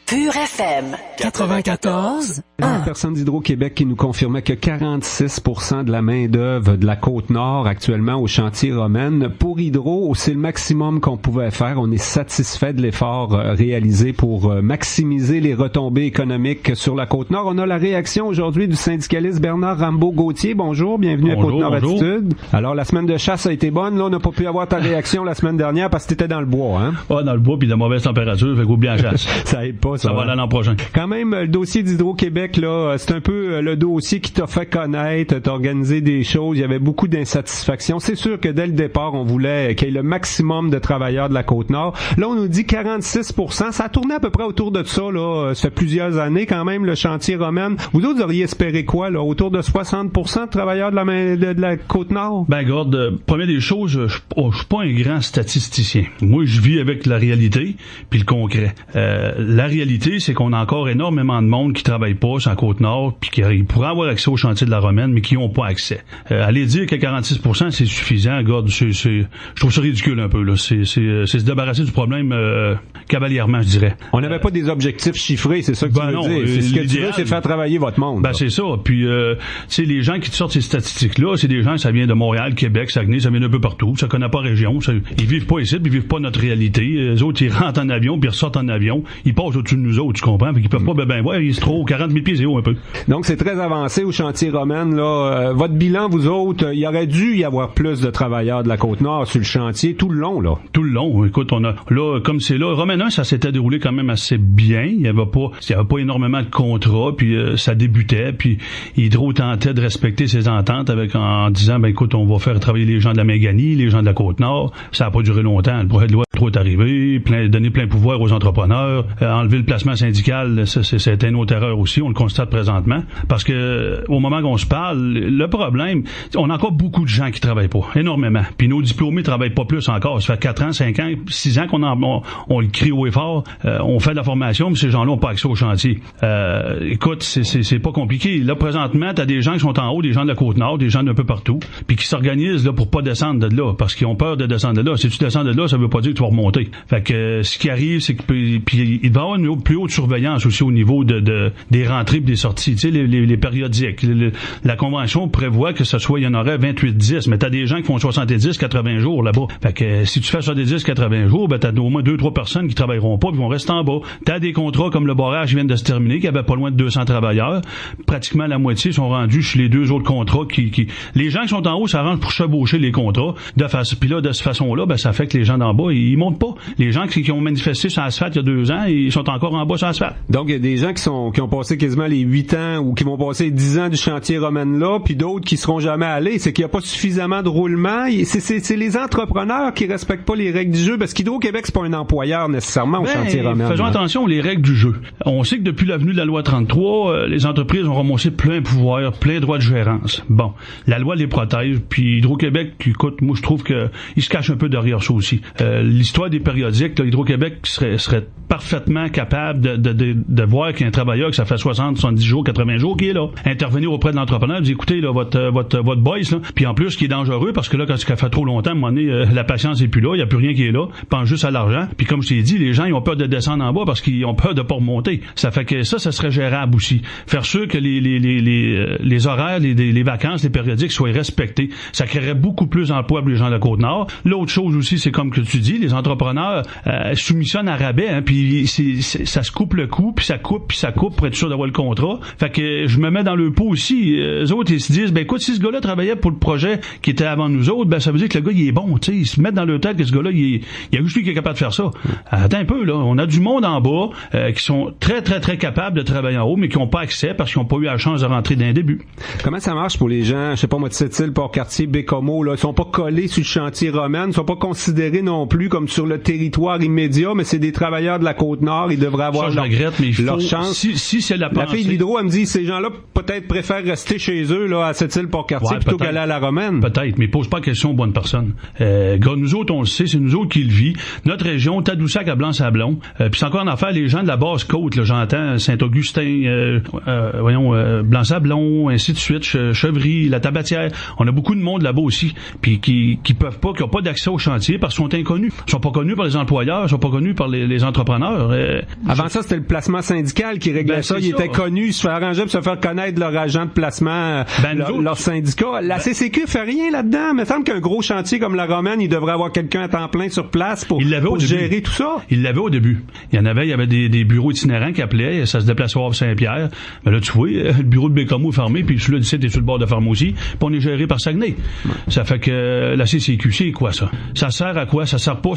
Pure FM 94. Une personne d'Hydro-Québec qui nous confirmait que 46% de la main-d'œuvre de la Côte-Nord actuellement au chantier Romaine. Pour Hydro, c'est le maximum qu'on pouvait faire. On est satisfait de l'effort réalisé pour maximiser les retombées économiques sur la Côte-Nord. On a la réaction aujourd'hui du syndicaliste Bernard Rambaud-Gauthier. Bonjour, bienvenue à Côte-Nord Attitude. Alors, la semaine de chasse a été bonne. Là, on n'a pas pu avoir ta réaction la semaine dernière parce que t'étais dans le bois, hein? Ouais, dans le bois puis de mauvaise température, fait qu'oublie la chasse. Ça aide pas, ça va aller l'an prochain. Quand même, le dossier d'Hydro-Québec, là, c'est un peu le dossier qui t'a fait connaître, t'as organisé des choses, il y avait beaucoup d'insatisfaction. C'est sûr que dès le départ, on voulait qu'il y ait le maximum de travailleurs de la Côte-Nord. Là, on nous dit 46%. Ça a tourné à peu près autour de ça, là. Ça fait plusieurs années, quand même, le chantier Romaine. Vous autres, auriez espéré quoi, là? Autour de 60% de travailleurs de la Côte-Nord? Ben, regarde, première des choses, je suis pas un grand statisticien. Moi, je vis avec la réalité puis le concret. La réalité, c'est qu'on a encore énormément de monde qui travaille pas. sur la Côte-Nord, puis qui pourraient avoir accès au chantier de la Romaine, mais qui n'ont pas accès. Aller dire que 46% c'est suffisant, regarde, je trouve ça ridicule un peu, là. C'est se débarrasser du problème cavalièrement, je dirais. On n'avait pas des objectifs chiffrés, c'est ça que tu veux dire. C'est ce que tu veux, c'est faire travailler votre monde. Ben, c'est ça. Puis, tu sais, les gens qui te sortent ces statistiques-là, c'est des gens, ça vient de Montréal, Québec, Saguenay, ça vient d'un peu partout. Ça connaît pas région. Ils vivent pas ici, puis ils vivent pas notre réalité. Les autres, ils rentrent en avion, puis ils ressortent en avion. Ils passent au-dessus de nous autres, tu comprends? Puis ils peuvent pas, ils se trouvent 40 000 pieds, c'est haut un peu. Donc, c'est très avancé au chantier Romaine, là. Votre bilan, vous autres, il aurait dû y avoir plus de travailleurs de la Côte-Nord sur le chantier tout le long, là. Tout le long. Écoute, on a, là, comme c'est là, Romaine 1, ça s'était déroulé quand même assez bien. Il y avait pas énormément de contrats, puis ça débutait, puis Hydro tentait de respecter ses ententes en disant, écoute, on va faire travailler les gens de la Méganie, les gens de la Côte-Nord. Ça a pas duré longtemps. Le projet de loi est arrivé, donner plein pouvoir aux entrepreneurs, enlever le placement syndical, c'est une autre erreur aussi, on le constate présentement, parce que au moment qu'on se parle, le problème, on a encore beaucoup de gens qui travaillent pas, énormément. Puis nos diplômés travaillent pas plus encore. Ça fait 4 ans, 5 ans, 6 ans on le crie haut et fort, on fait de la formation, mais ces gens-là n'ont pas accès au chantier. Écoute, c'est pas compliqué. Là, présentement, t'as des gens qui sont en haut, des gens de la Côte-Nord, des gens d'un peu partout, puis qui s'organisent là pour pas descendre de là, parce qu'ils ont peur de descendre de là. Si tu descends de là, ça veut pas dire que tu vas remonter. Fait que ce qui arrive, c'est que puis il va y avoir une plus haute surveillance aussi au niveau des rentrées et des sorties, tu sais, les périodiques. La convention prévoit que il y en aurait 28-10, mais t'as des gens qui font 70-80 jours là-bas. Fait que si tu fais 70-80 jours, t'as au moins 2-3 personnes qui travailleront pas, puis vont rester en bas. T'as des contrats comme le barrage qui vient de se terminer, qui avait pas loin de 200 travailleurs. Pratiquement la moitié sont rendus chez les 2 autres contrats les gens qui sont en haut s'arrangent pour chevaucher les contrats. Puis là, de cette façon-là, ça fait que les gens d'en bas, ils montent pas. Les gens qui ont manifesté sur l'asphalte il y a 2 ans, ils sont encore en bas sur l'asphalte. Donc, il y a des gens qui ont passé quasiment les 8 ans ou qui vont passer 10 ans du chantier Romaine là, puis d'autres qui seront jamais allés. C'est qu'il n'y a pas suffisamment de roulement. C'est les entrepreneurs qui respectent pas les règles du jeu, parce qu'Hydro-Québec, c'est pas un employeur nécessairement au chantier Romaine. Faisons attention aux règles du jeu. On sait que depuis l'avenue de la loi 33, les entreprises ont ramassé plein de pouvoir, plein de droits de gérance. Bon, la loi les protège, puis Hydro-Québec, écoute, moi je trouve que il se cache un peu derrière ça aussi. L'histoire des périodiques, là, Hydro-Québec serait parfaitement capable de voir qu'un travailleur que ça fait 60, 70 jours, 80 jours qui est là, intervenir auprès de l'entrepreneur, dire écoutez là, votre boys là, puis en plus ce qui est dangereux parce que là quand ça fait trop longtemps, à un moment donné, la patience est plus là, il y a plus rien qui est là, pense juste à l'argent. Puis comme je t'ai dit, les gens ils ont peur de descendre en bas parce qu'ils ont peur de pas remonter. Ça fait que ça serait gérable aussi. Faire sûr que les horaires, les vacances, les périodiques soient respectés. Ça créerait beaucoup plus d'emplois pour les gens de la Côte-Nord. L'autre chose aussi, c'est comme que tu dis, les entrepreneurs soumissionnent à rabais, hein, puis ça se coupe le coup, puis ça coupe pour être sûr d'avoir le contrat. Fait que je me mets dans le pot aussi. Eux autres, ils se disent, écoute, si ce gars-là travaillait pour le projet qui était avant nous autres, ça veut dire que le gars, il est bon, tu sais. Ils se mettent dans leur tête que ce gars-là, il y a juste lui qui est capable de faire ça. Attends un peu, là. On a du monde en bas qui sont très, très, très capables de travailler en haut, mais qui n'ont pas accès parce qu'ils n'ont pas eu la chance de rentrer d'un début. Comment ça marche pour les gens, je sais pas moi, de Sept-Îles, Port-Cartier, Bécomo, là? Ils sont pas collés sur le chantier Romaine, ils sont pas considérés non plus comme sur le territoire immédiat, mais c'est des travailleurs de la Côte-Nord, ils devraient avoir leur chance. Si c'est la pensée. La fille de l'Hydro, elle me dit, ces gens-là, peut-être préfèrent rester chez eux, là, à Sept-Îles, Port-Cartier, plutôt qu'aller à la Romaine. Peut-être, mais pose pas de questions aux bonnes personnes. Nous autres, on le sait, c'est nous autres qui le vit. Notre région, Tadoussac à Blanc-Sablon, puis c'est encore une affaire, les gens de la basse-côte, là, j'entends Saint-Augustin, Blanc-Sablon, ainsi de suite, Chevry, la Tabatière. On a beaucoup de monde là-bas aussi, puis qui peuvent pas, qui n'ont pas d'accès au chantier parce qu'ils sont inconnus. Ils sont pas connus par les employeurs, ils sont pas connus par les entrepreneurs. Avant ça, c'était le placement syndical qui réglait ça. Ils étaient connus, ils se faisaient arranger pour se faire connaître leur agent de placement, leur syndicat. La CCQ fait rien là-dedans. Il me semble qu'un gros chantier comme la Romaine, il devrait avoir quelqu'un à temps plein sur place pour gérer tout ça. Il l'avait au début. Il y avait des bureaux itinérants qui appelaient, ça se déplaçait au Havre-Saint-Pierre. Mais là, tu vois, le bureau de Bécomo est fermé, puis celui-là d'ici est sur le bord de ferme aussi, puis on est géré par Saguenay. Ça fait que la CCQ, c'est quoi ça? Ça sert à quoi? Ça sert pas.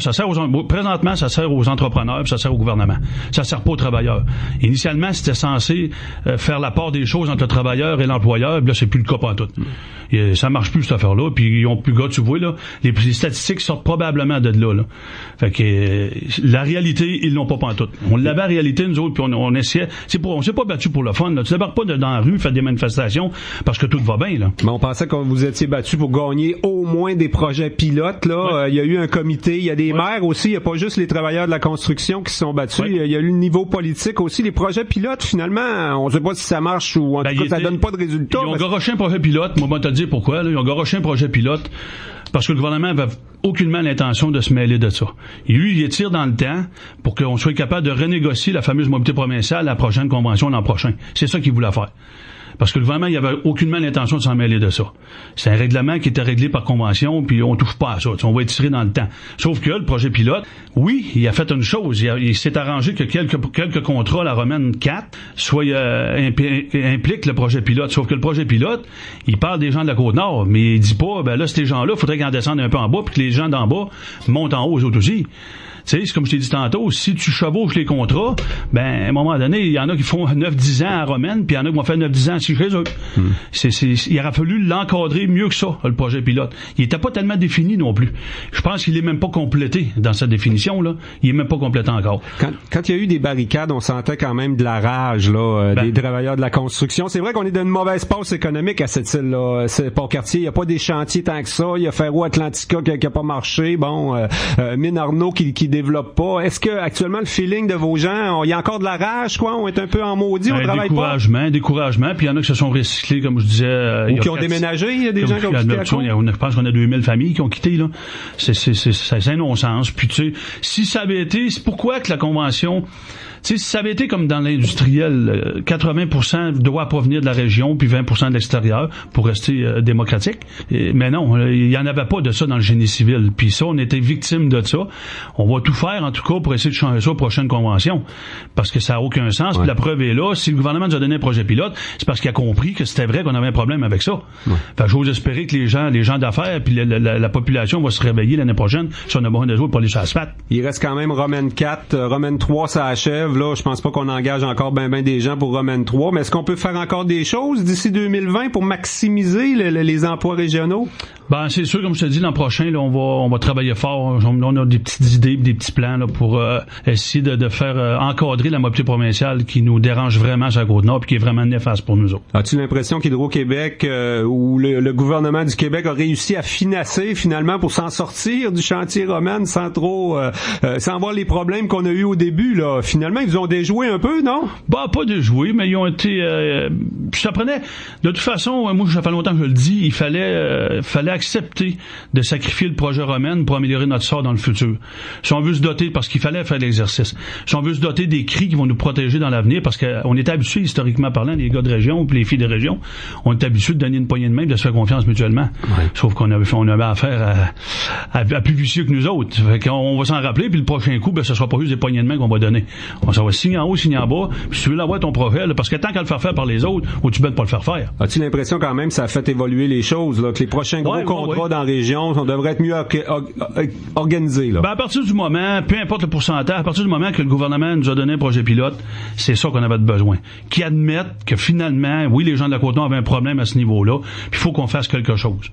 Présentement, ça sert aux entrepreneurs, puis ça sert au gouvernement. Ça sert pas aux travailleurs. Initialement, c'était censé faire la part des choses entre le travailleur et l'employeur, puis là, c'est plus le cas pantoute. Ça marche plus, cette affaire-là, puis ils ont plus gars, tu vois, là, les statistiques sortent probablement de là. Fait que la réalité, ils l'ont pas pantoute. On l'avait en réalité, nous autres, puis on essayait. On s'est pas battu pour le fun, là. Tu débarques pas dans la rue, faire des manifestations, parce que tout va bien, là. Mais on pensait que vous étiez battu pour gagner au moins des projets pilotes, là. Il y a eu un comité, il y a des maires aussi, il n'y a pas juste les travailleurs de la construction qui se sont battus, il y a eu le niveau politique aussi, les projets pilotes, finalement, on ne sait pas si ça marche ou en tout cas, ça donne pas de résultats. Ils ont garoché un projet pilote, moi, je vais te dire pourquoi, là, ils ont garoché un projet pilote parce que le gouvernement avait aucunement l'intention de se mêler de ça. Et lui, il étire dans le temps pour qu'on soit capable de renégocier la fameuse mobilité provinciale à la prochaine convention l'an prochain. C'est ça qu'il voulait faire. Parce que le gouvernement, il avait aucunement l'intention de s'en mêler de ça. C'est un règlement qui était réglé par convention, puis on touche pas à ça. On va étirer dans le temps. Sauf que le projet pilote, oui, il a fait une chose. Il s'est arrangé que quelques contrats, la Romaine 4, impliquent le projet pilote. Sauf que le projet pilote, il parle des gens de la Côte-Nord, mais il dit pas, ben là, ces gens-là, il faudrait qu'ils en descendent un peu en bas, puis que les gens d'en bas montent en haut aux autres aussi. Tu sais, c'est comme je t'ai dit tantôt, si tu chevauches les contrats, ben, à un moment donné, il y en a qui font 9-10 ans à Romaine, puis il y en a qui vont faire 9-10 ans aussi chez eux. Il aurait fallu l'encadrer mieux que ça, le projet pilote. Il était pas tellement défini non plus. Je pense qu'il est même pas complété dans sa définition, là. Il est même pas complété encore. Quand il y a eu des barricades, on sentait quand même de la rage, là, des travailleurs de la construction. C'est vrai qu'on est dans une mauvaise passe économique à cette île-là. C'est Pont-Cartier. Il n'y a pas des chantiers tant que ça. Il y a Ferro Atlantica qui a pas marché. Bon, Mine Arnaud qui développe pas. Est-ce que actuellement le feeling de vos gens, il y a encore de la rage, quoi? On est un peu en maudit, on travaille pas? Découragement, puis il y en a qui se sont recyclés, comme je disais. Ou qui ont déménagé, il y a des gens qui ont quitté. Je pense qu'on a 2000 familles qui ont quitté, là. C'est un non-sens. Puis tu sais, si ça avait été, c'est pourquoi que la convention, tu sais, si ça avait été comme dans l'industriel, 80% doit provenir de la région, puis 20% de l'extérieur, pour rester démocratique. Mais non, il y en avait pas de ça dans le génie civil. Puis ça, on était victime de ça. On va tout faire, en tout cas, pour essayer de changer ça aux prochaines conventions. Parce que ça n'a aucun sens. Puis la preuve est là. Si le gouvernement nous a donné un projet pilote, c'est parce qu'il a compris que c'était vrai qu'on avait un problème avec ça. Fait que j'ose espérer que les gens d'affaires, puis la population va se réveiller l'année prochaine si on a besoin des autres pour aller sur l'asphalte. Il reste quand même Romaine 4, Romaine 3, ça achève. Là, je pense pas qu'on engage encore ben des gens pour Romaine 3, mais est-ce qu'on peut faire encore des choses d'ici 2020 pour maximiser les emplois régionaux? Ben, c'est sûr, comme je te dis, l'an prochain, là, on va travailler fort. On a des petites idées, des petits plans, là, pour essayer de faire encadrer la mobilité provinciale qui nous dérange vraiment sur la Côte-Nord et qui est vraiment néfaste pour nous autres. As-tu l'impression qu'Hydro-Québec ou le gouvernement du Québec a réussi à financer finalement pour s'en sortir du chantier Romaine sans trop sans voir les problèmes qu'on a eu au début, là? Finalement, ils ont déjoué un peu, non? Bah, pas déjoué, mais ils ont été ça prenait, de toute façon, moi, ça fait longtemps que je le dis, il fallait accepter de sacrifier le projet Romaine pour améliorer notre sort dans le futur. Si on veut se doter, parce qu'il fallait faire l'exercice, si on veut se doter des cris qui vont nous protéger dans l'avenir, parce qu'on est habitués, historiquement parlant, les gars de région puis les filles de région, on est habitués de donner une poignée de main et de se faire confiance mutuellement. Ouais. Sauf qu'on avait affaire à plus vicieux que nous autres. Fait qu'on va s'en rappeler, puis le prochain coup, ce sera pas juste des poignées de main qu'on va donner. Ça va signer en haut, signer en bas, puis si tu veux l'avoir ton projet, là, parce que tant qu'à le faire par les autres, ou tu peux pas le faire faire. As-tu l'impression quand même que ça a fait évoluer les choses, là, que les prochains gros contrats dans la région, on devrait être mieux organisés, là? Ben, à partir du moment, peu importe le pourcentage, à partir du moment que le gouvernement nous a donné un projet pilote, c'est ça qu'on avait besoin. Qui admettent que finalement, oui, les gens de la Côte-Nord avaient un problème à ce niveau-là, puis il faut qu'on fasse quelque chose.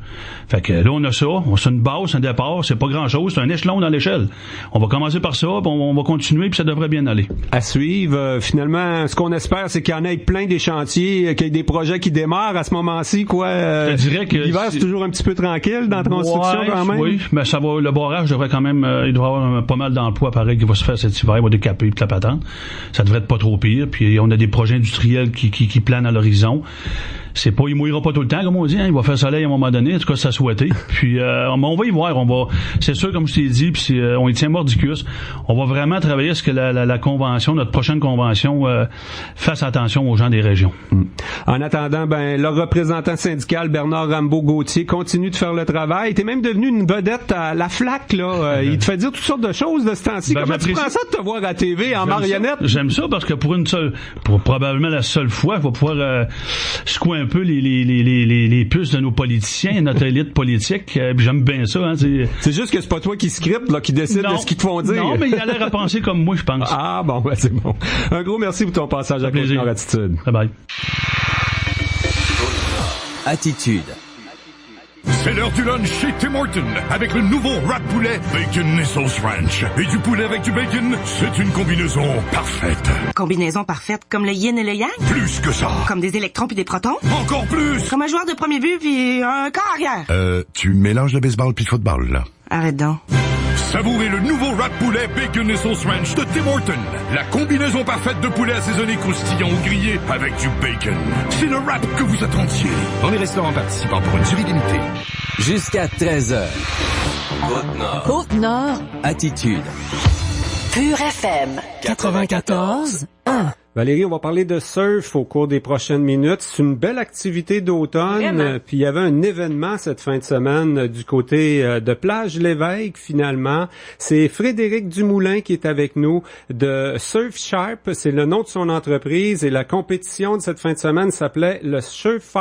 Fait que là, on a ça, c'est une base, un départ, c'est pas grand-chose, c'est un échelon dans l'échelle. On va commencer par ça, puis on va continuer, puis ça devrait bien aller. À suivre, finalement, ce qu'on espère, c'est qu'il y en ait plein des chantiers, qu'il y ait des projets qui démarrent à ce moment-ci, quoi. Je dirais que l'hiver, c'est toujours un petit peu tranquille dans la construction, quand même. Oui, mais ça va, le barrage devrait quand même, il devrait avoir pas mal d'emplois, pareil, qui va se faire cet hiver, il va décaper, puis la patente. Ça devrait être pas trop pire, puis on a des projets industriels qui planent à l'horizon. C'est pas, il mouillera pas tout le temps, comme on dit, hein. Il va faire soleil à un moment donné, en tout cas, ça souhaité. Puis, on va y voir, c'est sûr, comme je t'ai dit, puis on y tient mordicus. On va vraiment travailler à ce que la convention, notre prochaine convention, fasse attention aux gens des régions. En attendant, le représentant syndical, Bernard Rambaud-Gauthier, continue de faire le travail. T'es même devenu une vedette à la FLAC, là. Il te fait dire toutes sortes de choses de ce temps-ci. Comment tu prends ça de te voir à la TV en marionnette? J'aime ça parce que pour probablement la seule fois, je vais pouvoir secouer un peu les puces de nos politiciens, notre élite politique. J'aime bien ça. Hein, c'est juste que c'est pas toi qui scripte, là, qui décide de ce qu'ils te font dire. Non, mais il a l'air à penser comme moi, je pense. Ah bon, c'est bon. Un gros merci pour ton passage à Côte-Nord Attitude. Bye bye. Attitude. C'est l'heure du lunch chez Tim Hortons avec le nouveau wrap poulet bacon et sauce ranch. Et du poulet avec du bacon, c'est une combinaison parfaite. Combinaison parfaite comme le yin et le yang? Plus que ça. Comme des électrons puis des protons? Encore plus. Comme un joueur de premier but puis un corps arrière? Tu mélanges le baseball puis le football, là. Arrête donc. Savourez le nouveau wrap poulet Bacon et Sauce Ranch de Tim Hortons. La combinaison parfaite de poulet assaisonné croustillant ou grillé avec du bacon. C'est le wrap que vous attendiez. Dans les restaurants participants pour une durée limitée. Jusqu'à 13h. Côte-Nord. Côte-Nord. Attitude. Pure FM 94.1. Valérie, on va parler de surf au cours des prochaines minutes. C'est une belle activité d'automne. Puis il y avait un événement cette fin de semaine du côté de Plage Lévesque, finalement. C'est Frédéric Dumoulin qui est avec nous de Surf Sharp. C'est le nom de son entreprise. Et la compétition de cette fin de semaine s'appelait le Surf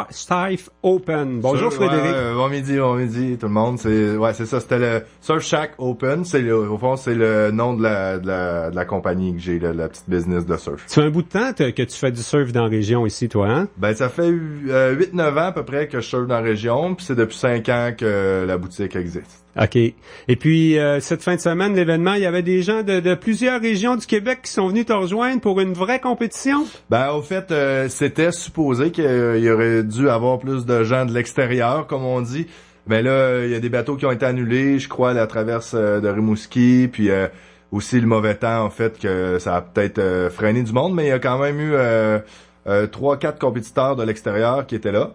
Open. Bonjour Frédéric. Bon midi tout le monde. C'est ça, c'était le Surf Shack Open. Au fond, c'est le nom de la compagnie que j'ai, la petite business de surf. Tu fais un bout de temps que tu fais du surf dans la région ici, toi, hein? Ben, ça fait 8-9 ans à peu près que je surfe dans la région, puis c'est depuis 5 ans que la boutique existe. OK. Et puis, cette fin de semaine, l'événement, il y avait des gens de plusieurs régions du Québec qui sont venus te rejoindre pour une vraie compétition? Ben, au fait, c'était supposé qu'il y aurait dû avoir plus de gens de l'extérieur, comme on dit. Mais là, il y a des bateaux qui ont été annulés, je crois, la traverse de Rimouski, puis aussi le mauvais temps, en fait, que ça a peut-être freiné du monde, mais il y a quand même eu 3-4 compétiteurs de l'extérieur qui étaient là,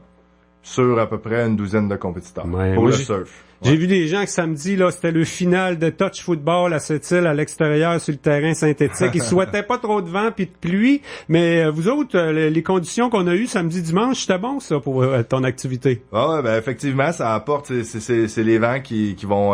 sur à peu près une douzaine de compétiteurs pour le surf. J'ai vu des gens que samedi, là, c'était le final de touch football à cette île à l'extérieur sur le terrain synthétique. Ils souhaitaient pas trop de vent puis de pluie, mais vous autres, les conditions qu'on a eues samedi, dimanche, c'était bon ça pour ton activité. Ah ouais, ben effectivement, ça apporte, c'est les vents qui vont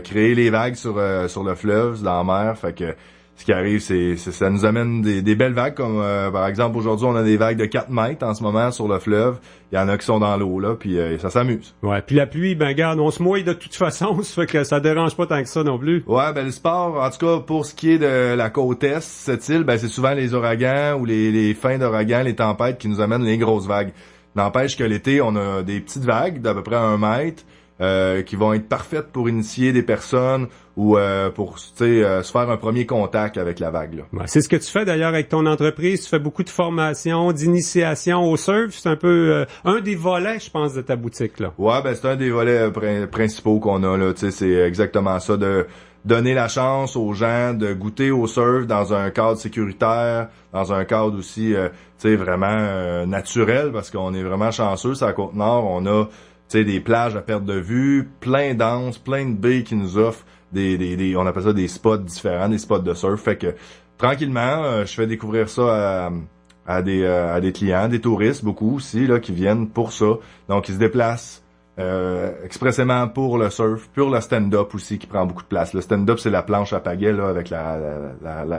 créer les vagues sur le fleuve, dans la mer, fait que ce qui arrive, ça nous amène des belles vagues, comme par exemple aujourd'hui on a des vagues de 4 mètres en ce moment sur le fleuve. Il y en a qui sont dans l'eau là, puis ça s'amuse. Ouais, puis la pluie, ben garde, on se mouille de toute façon, ça fait que ça dérange pas tant que ça non plus. Ouais, ben le sport, en tout cas pour ce qui est de la côte est, cette île, ben c'est souvent les ouragans ou les fins d'ouragans, les tempêtes qui nous amènent les grosses vagues. N'empêche que l'été, on a des petites vagues d'à peu près 1 mètre. Qui vont être parfaites pour initier des personnes ou pour se faire un premier contact avec la vague. Là. Ouais, c'est ce que tu fais d'ailleurs avec ton entreprise. Tu fais beaucoup de formation, d'initiation au surf. C'est un peu un des volets, je pense, de ta boutique. Là. Ouais, ben c'est un des volets principaux qu'on a. Là. C'est exactement ça, de donner la chance aux gens de goûter au surf dans un cadre sécuritaire, dans un cadre aussi vraiment naturel, parce qu'on est vraiment chanceux. C'est à Côte-Nord, on a des plages à perte de vue, plein d'anses, plein de baies qui nous offrent on appelle ça des spots différents, des spots de surf. Fait que tranquillement, je fais découvrir ça à des clients, des touristes beaucoup aussi là qui viennent pour ça. Donc ils se déplacent expressément pour le surf, pour le stand-up aussi qui prend beaucoup de place. Le stand-up, c'est la planche à pagaie là avec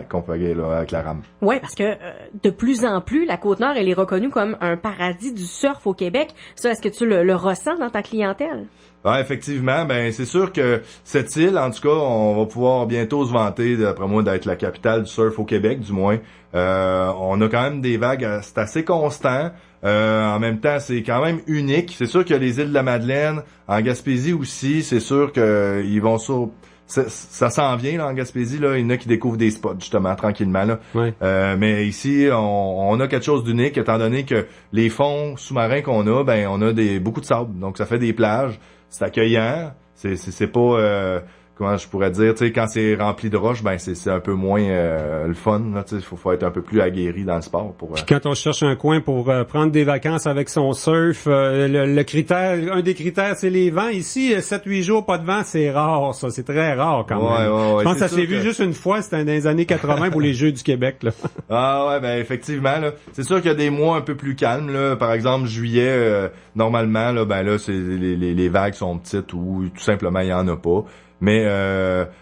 qu'on pagaie là avec la rame. Ouais, parce que de plus en plus la Côte-Nord elle est reconnue comme un paradis du surf au Québec. Ça, est-ce que tu le ressens dans ta clientèle? Ouais, effectivement, ben c'est sûr que cette île, en tout cas, on va pouvoir bientôt se vanter, d'après moi, d'être la capitale du surf au Québec, du moins. On a quand même des vagues, c'est assez constant. En même temps, c'est quand même unique. C'est sûr qu'il y a les îles de la Madeleine, en Gaspésie aussi, c'est sûr qu'ils vont sur... Ça s'en vient là en Gaspésie, là, il y en a qui découvrent des spots justement tranquillement là. Ouais. Mais ici on a quelque chose d'unique étant donné que les fonds sous-marins qu'on a, ben on a beaucoup de sable, donc ça fait des plages, c'est accueillant, c'est pas comment je pourrais dire, tu sais, quand c'est rempli de roches, ben c'est un peu moins le fun, là, tu sais, faut être un peu plus aguerri dans le sport pour. Puis quand on cherche un coin pour prendre des vacances avec son surf, le critère, un des critères, c'est les vents. Ici, 7-8 jours pas de vent, c'est rare, ça, c'est très rare quand même. Ouais, je pense que ça s'est vu juste une fois, c'était dans les années 80 pour les Jeux du Québec, là. Ah ouais, ben effectivement, là, c'est sûr qu'il y a des mois un peu plus calmes, là. Par exemple, juillet, normalement, là, ben là, c'est les vagues sont petites ou tout simplement il y en a pas. Mais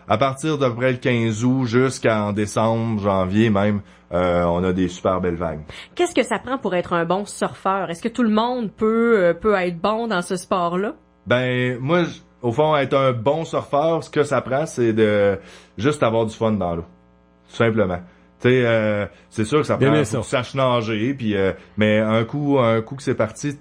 à partir d'à peu près le 15 août jusqu'en décembre, janvier même, on a des super belles vagues. Qu'est-ce que ça prend pour être un bon surfeur? Est-ce que tout le monde peut être bon dans ce sport-là? Ben moi, au fond, être un bon surfeur, ce que ça prend, c'est de juste avoir du fun dans l'eau. Tout simplement. Tu sais, c'est sûr que ça prend faut que tu saches nager, puis mais un coup que c'est parti.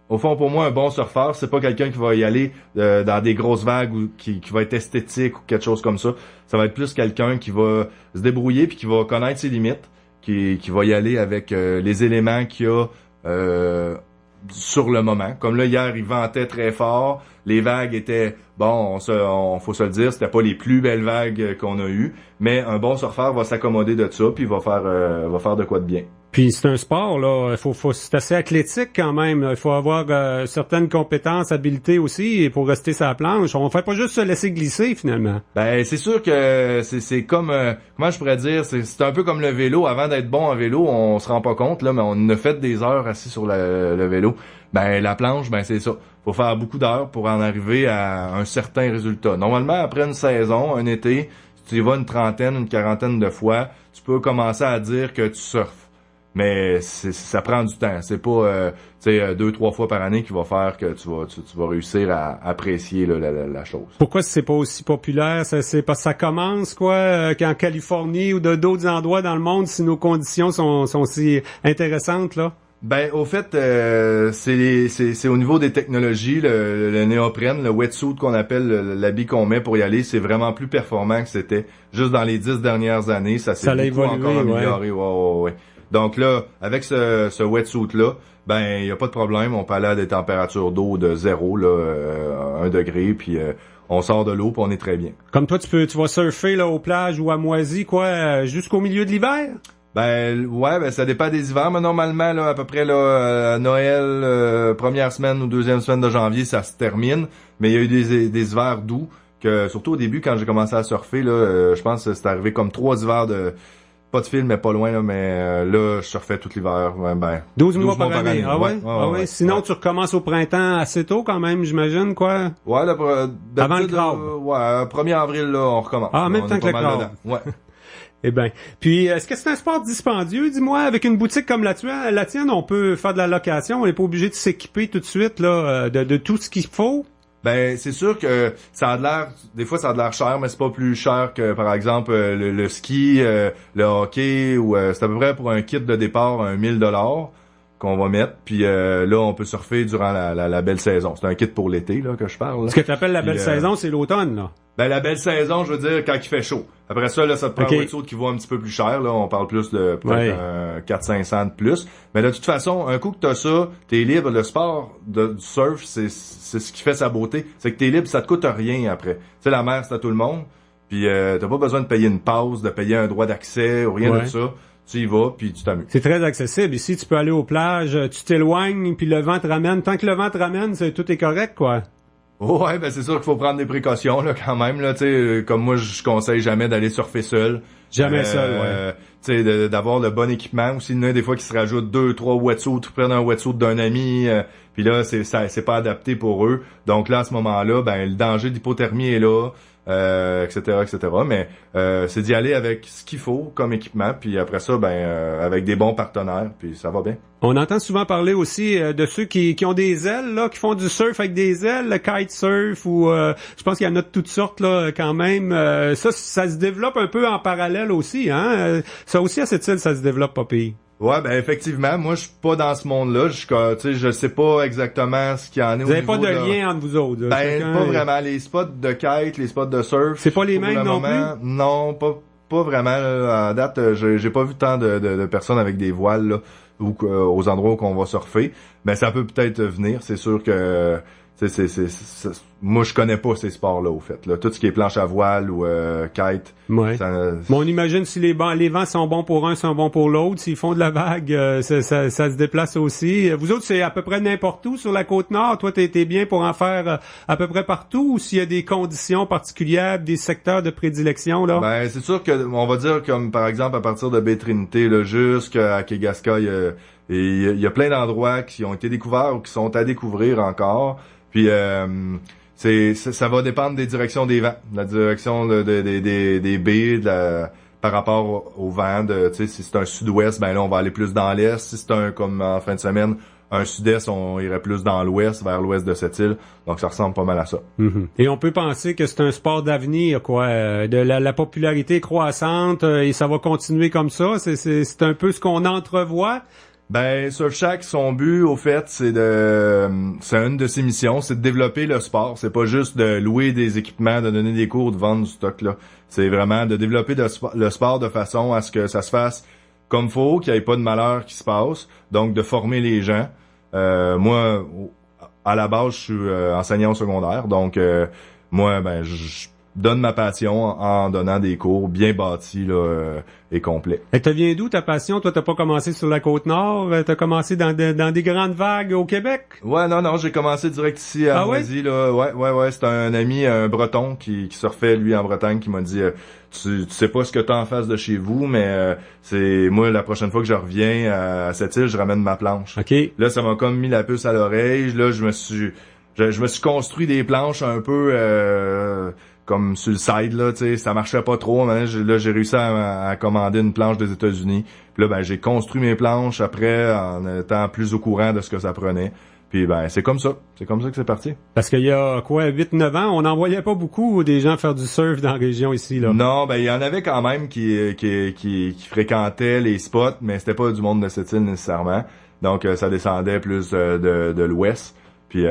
Au fond, pour moi, un bon surfeur, c'est pas quelqu'un qui va y aller dans des grosses vagues ou qui va être esthétique ou quelque chose comme ça. Ça va être plus quelqu'un qui va se débrouiller puis qui va connaître ses limites, qui va y aller avec les éléments qu'il y a sur le moment. Comme là, hier, il ventait très fort. les vagues étaient, bon, faut se le dire, c'était pas les plus belles vagues qu'on a eues, mais un bon surfeur va s'accommoder de ça, puis va faire de quoi de bien. Puis c'est un sport, là, c'est assez athlétique quand même. Il faut avoir certaines compétences, habiletés aussi pour rester sur la planche. On ne fait pas juste se laisser glisser finalement. Ben c'est sûr que c'est comme comment je pourrais dire, c'est un peu comme le vélo. Avant d'être bon en vélo, on se rend pas compte là, mais on a fait des heures assis sur le vélo. Ben la planche, ben c'est ça. Faut faire beaucoup d'heures pour en arriver à un certain résultat. Normalement, après une saison, un été, si tu y vas une trentaine, une quarantaine de fois, tu peux commencer à dire que tu surfes. Mais ça prend du temps. C'est pas 2-3 fois par année qui va faire que tu vas réussir à apprécier là, la chose. Pourquoi c'est pas aussi populaire? C'est parce que ça commence qu'en Californie ou d'autres endroits dans le monde si nos conditions sont si intéressantes là? Ben au fait c'est au niveau des technologies, le néoprène, le wetsuit qu'on appelle l'habit qu'on met pour y aller, c'est vraiment plus performant que c'était juste dans les 10 dernières années. Ça s'est beaucoup encore amélioré. Ouais. Donc là, avec ce wetsuit-là, ben il y a pas de problème. On peut aller à des températures d'eau de 0, 1 degré, puis on sort de l'eau, puis on est très bien. Comme toi, tu vas surfer là aux plages ou à Moisy, jusqu'au milieu de l'hiver? Ben ça dépend des hivers, mais normalement là à peu près là Noël, première semaine ou deuxième semaine de janvier, ça se termine. Mais il y a eu des hivers doux que surtout au début quand j'ai commencé à surfer là, je pense que c'est arrivé comme 3 hivers de pas de fil, mais pas loin, là, mais là, je surfais tout l'hiver. 12 mois par année. Ah ouais? Sinon, tu recommences au printemps assez tôt quand même, j'imagine, quoi? Ouais, là, avant le crabe. 1er avril, là, on recommence. Ah, en même temps que le crabe. Ouais. Eh ben, puis est-ce que c'est un sport dispendieux, dis-moi? Avec une boutique comme la tienne, on peut faire de la location, on n'est pas obligé de s'équiper tout de suite là de tout ce qu'il faut? Ben c'est sûr que des fois ça a de l'air cher, mais c'est pas plus cher que par exemple le ski, le hockey ou c'est à peu près pour un kit de départ un 1000$ qu'on va mettre, puis là on peut surfer durant la belle saison. C'est un kit pour l'été là que je parle. Là. Ce que tu appelles la belle saison, c'est l'automne là. Ben la belle saison, je veux dire quand il fait chaud. Après ça là, ça te prend un wetsuit qui vaut un petit peu plus cher là, on parle plus de peut-être 400-500 de plus. Mais de toute façon, un coup que t'as ça, t'es libre. Le sport du surf, c'est ce qui fait sa beauté, c'est que t'es libre, ça te coûte rien après. Tu sais la mer c'est à tout le monde, puis t'as pas besoin de payer une passe, de payer un droit d'accès ou rien de ça. Tu y vas, puis tu t'amuses. C'est très accessible. Ici, tu peux aller aux plages, tu t'éloignes, puis le vent te ramène. Tant que le vent te ramène, tout est correct, quoi. Ouais, ben c'est sûr qu'il faut prendre des précautions là quand même là, tu sais comme moi je conseille jamais d'aller surfer seul. Jamais seul, ouais. Tu sais d'avoir le bon équipement aussi, il y en a des fois qui se rajoutent 2-3 wetsuits, tu prends un wetsuit d'un ami, puis là c'est pas adapté pour eux. Donc là à ce moment-là, ben le danger d'hypothermie est là. Etc. Mais c'est d'y aller avec ce qu'il faut comme équipement, puis après ça, avec des bons partenaires, puis ça va bien. On entend souvent parler aussi de ceux qui ont des ailes, là, qui font du surf avec des ailes, le kitesurf, ou je pense qu'il y en a de toutes sortes là quand même. Ça se développe un peu en parallèle aussi, hein. Ça aussi à cette île, ça se développe pas pire. Ouais, ben effectivement, moi je suis pas dans ce monde-là, je sais pas exactement ce qu'il y en a. Vous avez pas de lien entre vous autres. Ben pas vraiment, les spots de kite, les spots de surf. C'est pas les mêmes non plus. Non, pas vraiment. Là, à date, j'ai pas vu tant de personnes avec des voiles là, ou aux endroits où on va surfer. Mais ça peut peut-être venir. C'est sûr que moi je connais pas ces sports-là au fait. Là. Tout ce qui est planche à voile ou kite. Ouais. Bon, on imagine si les vents sont bons pour un, sont bons pour l'autre. S'ils font de la vague, ça se déplace aussi. Vous autres, c'est à peu près n'importe où sur la côte nord. Toi, t'es bien pour en faire à peu près partout, ou s'il y a des conditions particulières, des secteurs de prédilection là? Ben c'est sûr que on va dire comme par exemple à partir de Baie-Trinité là, jusqu'à Kegaska, il y a plein d'endroits qui ont été découverts ou qui sont à découvrir encore. Puis ça va dépendre des directions des vents, la direction des baies, par rapport au vent. Si c'est un sud-ouest, ben là on va aller plus dans l'est. Si c'est comme en fin de semaine, un sud-est, on irait plus dans l'ouest, vers l'ouest de cette île. Donc ça ressemble pas mal à ça. Mm-hmm. Et on peut penser que c'est un sport d'avenir, quoi. De la popularité croissante et ça va continuer comme ça. C'est un peu ce qu'on entrevoit. Ben, Surfshack, son but, au fait, c'est une de ses missions, c'est de développer le sport. C'est pas juste de louer des équipements, de donner des cours, de vendre du stock, là. C'est vraiment de développer le sport de façon à ce que ça se fasse comme faut, qu'il n'y ait pas de malheur qui se passe. Donc, de former les gens. Moi, à la base, je suis enseignant au secondaire, donc moi, ben, je donne ma passion en donnant des cours bien bâtis là, et complets. Et te vient d'où ta passion? Toi, t'as pas commencé sur la Côte-Nord, t'as commencé dans des grandes vagues au Québec? Ouais, non, j'ai commencé direct ici à Moisy, là. Ouais, c'est un ami, un Breton qui surfait, lui, en Bretagne, qui m'a dit tu sais pas ce que t'as en face de chez vous, mais c'est moi, la prochaine fois que je reviens à cette île, je ramène ma planche. OK. Là, ça m'a comme mis la puce à l'oreille. Là, je me suis construit des planches un peu comme sur le side, là, tu sais, ça marchait pas trop. Là, j'ai réussi à commander une planche des États-Unis. Puis là, ben, j'ai construit mes planches après en étant plus au courant de ce que ça prenait. Puis ben, c'est comme ça. C'est comme ça que c'est parti. Parce qu'il y a 8-9 ans, on n'en voyait pas beaucoup des gens faire du surf dans la région ici, là. Non, ben, il y en avait quand même qui fréquentaient les spots, mais c'était pas du monde de cette île nécessairement. Donc, ça descendait plus de l'ouest. Puis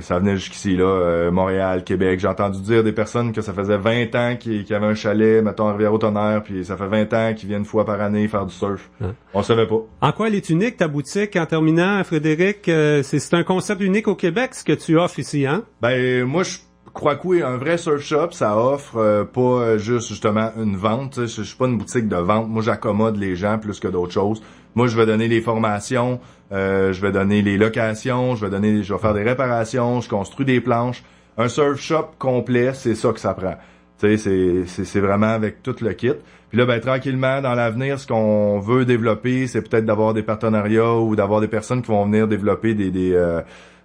ça venait jusqu'ici, là, Montréal, Québec. J'ai entendu dire des personnes que ça faisait 20 ans qu'ils avaient un chalet, mettons, à Rivière-au-Tonnerre, puis ça fait 20 ans qu'ils viennent une fois par année faire du surf. On savait pas. En quoi elle est unique, ta boutique, en terminant, Frédéric? C'est un concept unique au Québec, ce que tu offres ici, hein? Ben, moi, je crois que oui, un vrai surf shop, ça offre pas juste, justement, une vente. Je suis pas une boutique de vente. Moi, j'accommode les gens plus que d'autres choses. Moi, je vais donner les formations, je vais donner les locations, je vais faire des réparations, je construis des planches. Un surf shop complet, c'est ça que ça prend. Tu sais, c'est vraiment avec tout le kit. Puis là, ben, tranquillement, dans l'avenir, ce qu'on veut développer, c'est peut-être d'avoir des partenariats ou d'avoir des personnes qui vont venir développer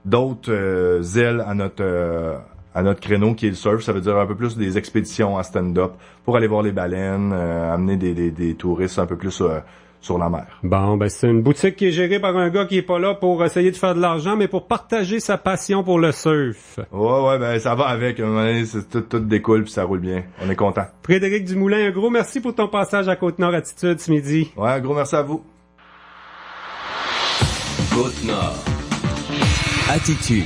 d'autres ailes à notre créneau qui est le surf. Ça veut dire un peu plus des expéditions en stand-up pour aller voir les baleines, amener des touristes un peu plus sur la mer. Bon, ben c'est une boutique qui est gérée par un gars qui est pas là pour essayer de faire de l'argent, mais pour partager sa passion pour le surf. Ouais, ben ça va avec. À un moment donné, tout découle puis ça roule bien. On est content. Frédéric Dumoulin, un gros merci pour ton passage à Côte-Nord Attitude ce midi. Ouais, un gros merci à vous. Côte-Nord Attitude.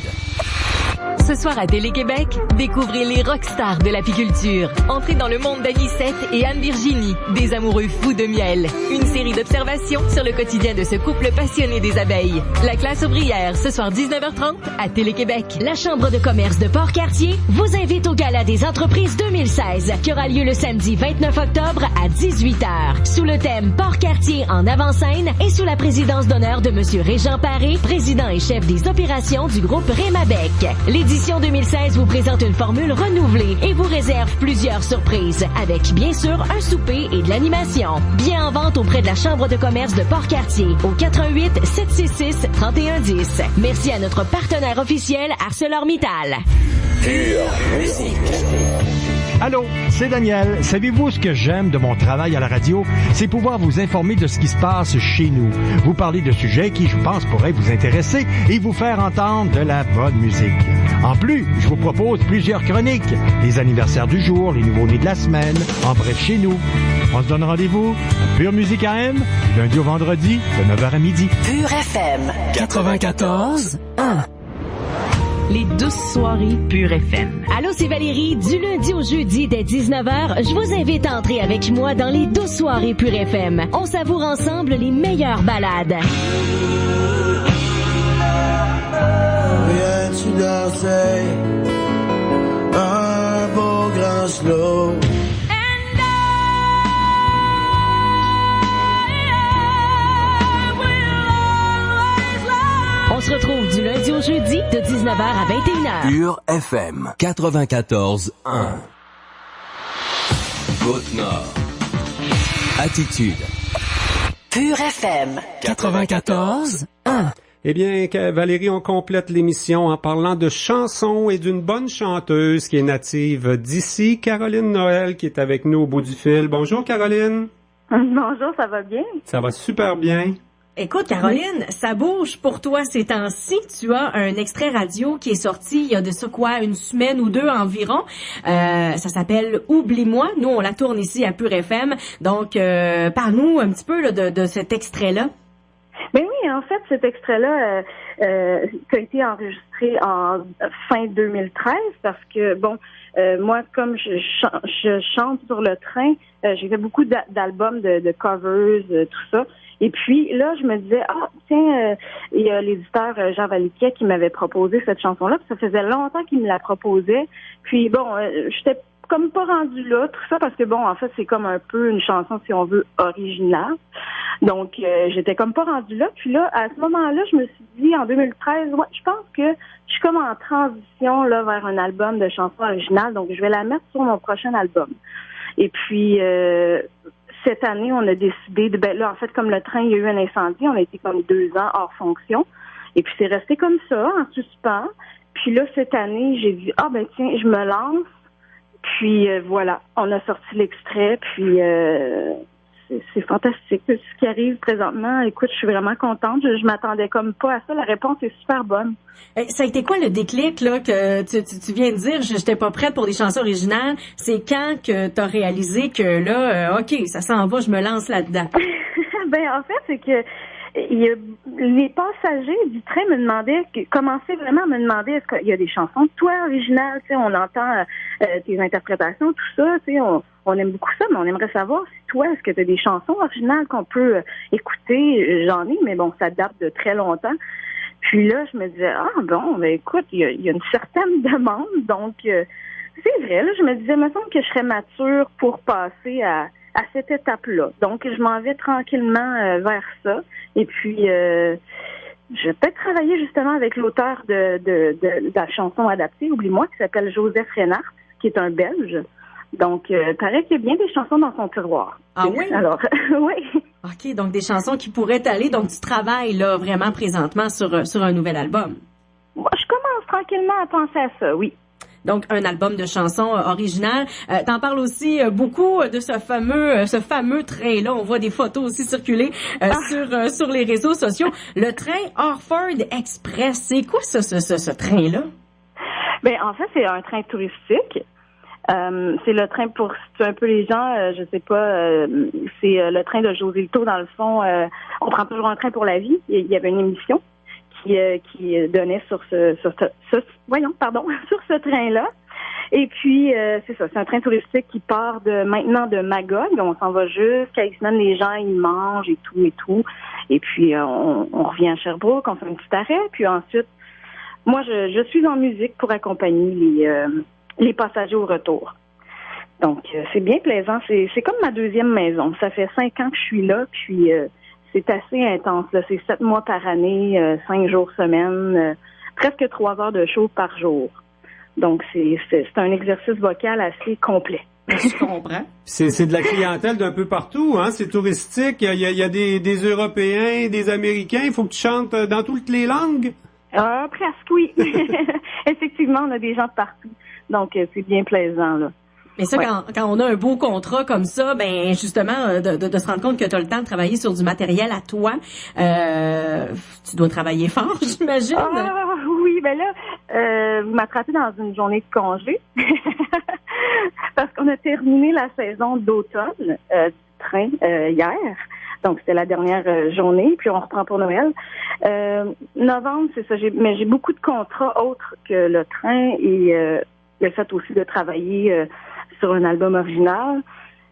Ce soir à Télé-Québec, découvrez les rockstars de l'apiculture. Entrez dans le monde d'Anicette et Anne-Virginie, des amoureux fous de miel. Une série d'observations sur le quotidien de ce couple passionné des abeilles. La classe ouvrière, ce soir 19h30 à Télé-Québec. La Chambre de commerce de Port-Cartier vous invite au Gala des entreprises 2016 qui aura lieu le samedi 29 octobre à 18h. Sous le thème Port-Cartier en avant-scène et sous la présidence d'honneur de Monsieur Régent Paré, président et chef des opérations du groupe Rémabec. L'édition 2016 vous présente une formule renouvelée et vous réserve plusieurs surprises, avec bien sûr un souper et de l'animation. Bien en vente auprès de la Chambre de commerce de Port-Cartier au 88 766 3110. Merci à notre partenaire officiel ArcelorMittal. Pure musique. Allô, c'est Daniel. Savez-vous ce que j'aime de mon travail à la radio? C'est pouvoir vous informer de ce qui se passe chez nous. Vous parler de sujets qui, je pense, pourraient vous intéresser et vous faire entendre de la bonne musique. En plus, je vous propose plusieurs chroniques. Les anniversaires du jour, les nouveaux-nés de la semaine. En bref, chez nous. On se donne rendez-vous à Pure Musique AM, du lundi au vendredi, de 9h à midi. Pure FM 94.1. Les douces soirées Pure FM. Allô, c'est Valérie. Du lundi au jeudi dès 19h, je vous invite à entrer avec moi dans les douces soirées Pure FM. On savoure ensemble les meilleures balades. Viens tu danser un beau grand slow. On se retrouve du lundi au jeudi de 19h à 21h. Pure FM 94.1. Côte-Nord Attitude. Pure FM 94.1. Eh bien, Valérie, on complète l'émission en parlant de chansons et d'une bonne chanteuse qui est native d'ici, Caroline Noël, qui est avec nous au bout du fil. Bonjour, Caroline. Bonjour, ça va bien? Ça va super bien. Écoute, Caroline, ça bouge pour toi ces temps-ci. Tu as un extrait radio qui est sorti il y a de ça une semaine ou deux environ. Ça s'appelle « Oublie-moi ». Nous, on la tourne ici à Pure FM. Donc, parle-nous un petit peu là, de cet extrait-là. Ben oui, en fait, cet extrait-là, qui a été enregistré en fin 2013 parce que, moi, comme je chante sur le train, j'ai fait beaucoup d'albums de covers, tout ça. Et puis là, je me disais, il y a l'éditeur Jean Valiquet qui m'avait proposé cette chanson-là, puis ça faisait longtemps qu'il me la proposait. Puis j'étais comme pas rendue là, tout ça, parce que en fait, c'est comme un peu une chanson, si on veut, originale. Donc, j'étais comme pas rendue là. Puis là, à ce moment-là, je me suis dit, en 2013, je pense que je suis comme en transition là vers un album de chansons originales. Donc, je vais la mettre sur mon prochain album. Et puis, cette année, on a décidé là, en fait, comme le train, il y a eu un incendie, on a été comme 2 ans hors fonction. Et puis, c'est resté comme ça, en suspens. Puis là, cette année, j'ai dit, tiens, je me lance. Puis voilà, on a sorti l'extrait, puis c'est fantastique ce qui arrive présentement. Écoute, je suis vraiment contente. Je m'attendais comme pas à ça. La réponse est super bonne. Ça a été quoi le déclic là que tu viens de dire? J'étais pas prête pour des chansons originales. C'est quand que t'as réalisé que là, OK, ça s'en va, je me lance là-dedans? En fait, c'est que les passagers du train commençaient vraiment à me demander est-ce qu'il y a des chansons de toi originales, tu sais, on entend tes interprétations, tout ça, tu sais, on aime beaucoup ça, mais on aimerait savoir si toi, est-ce que tu as des chansons originales qu'on peut écouter? J'en ai, mais ça date de très longtemps. Puis là, je me disais, écoute, il y a une certaine demande, donc c'est vrai, là, je me disais, il me semble que je serais mature pour passer à cette étape-là. Donc, je m'en vais tranquillement vers ça. Et puis, je vais peut-être travailler justement avec l'auteur de la chanson adaptée, Oublie-moi, qui s'appelle Joseph Reinhardt, qui est un Belge. Donc, paraît qu'il y a bien des chansons dans son tiroir. Ah oui? Alors, oui. OK, donc des chansons qui pourraient t'aller. Donc, tu travailles là vraiment présentement sur un nouvel album. Moi, je commence tranquillement à penser à ça, oui. Donc, un album de chansons originales. T'en parles aussi beaucoup de ce fameux train-là. On voit des photos aussi circuler sur les réseaux sociaux. Le train Orford Express, c'est quoi ce train-là? En fait, c'est un train touristique. C'est le train pour situer un peu les gens. Je sais pas, c'est le train de José Lito, dans le fond. On prend toujours un train pour la vie. Il y avait une émission qui donnait sur sur ce train-là. Et puis, c'est ça, c'est un train touristique qui part maintenant de Magog. On s'en va jusqu'à X-Men, les gens, ils mangent et tout. Et puis, on revient à Sherbrooke, on fait un petit arrêt. Puis ensuite, moi, je suis en musique pour accompagner les passagers au retour. Donc, c'est bien plaisant. C'est comme ma deuxième maison. Ça fait 5 ans que je suis là, puis c'est assez intense, là. C'est 7 mois par année, 5 jours semaine, presque 3 heures de show par jour. Donc, c'est un exercice vocal assez complet. Je comprends. C'est de la clientèle d'un peu partout, hein? C'est touristique. Il y a des Européens, des Américains. Il faut que tu chantes dans toutes les langues. Presque, oui. Effectivement, on a des gens de partout. Donc, c'est bien plaisant, là. Mais ça, quand on a un beau contrat comme ça, justement, de se rendre compte que tu as le temps de travailler sur du matériel à toi, tu dois travailler fort, j'imagine. Oui, là, vous m'attrapez dans une journée de congé. Parce qu'on a terminé la saison d'automne du train hier. Donc, c'était la dernière journée, puis on reprend pour Noël. Novembre, c'est ça. Mais j'ai beaucoup de contrats autres que le train et le fait aussi de travailler sur un album original.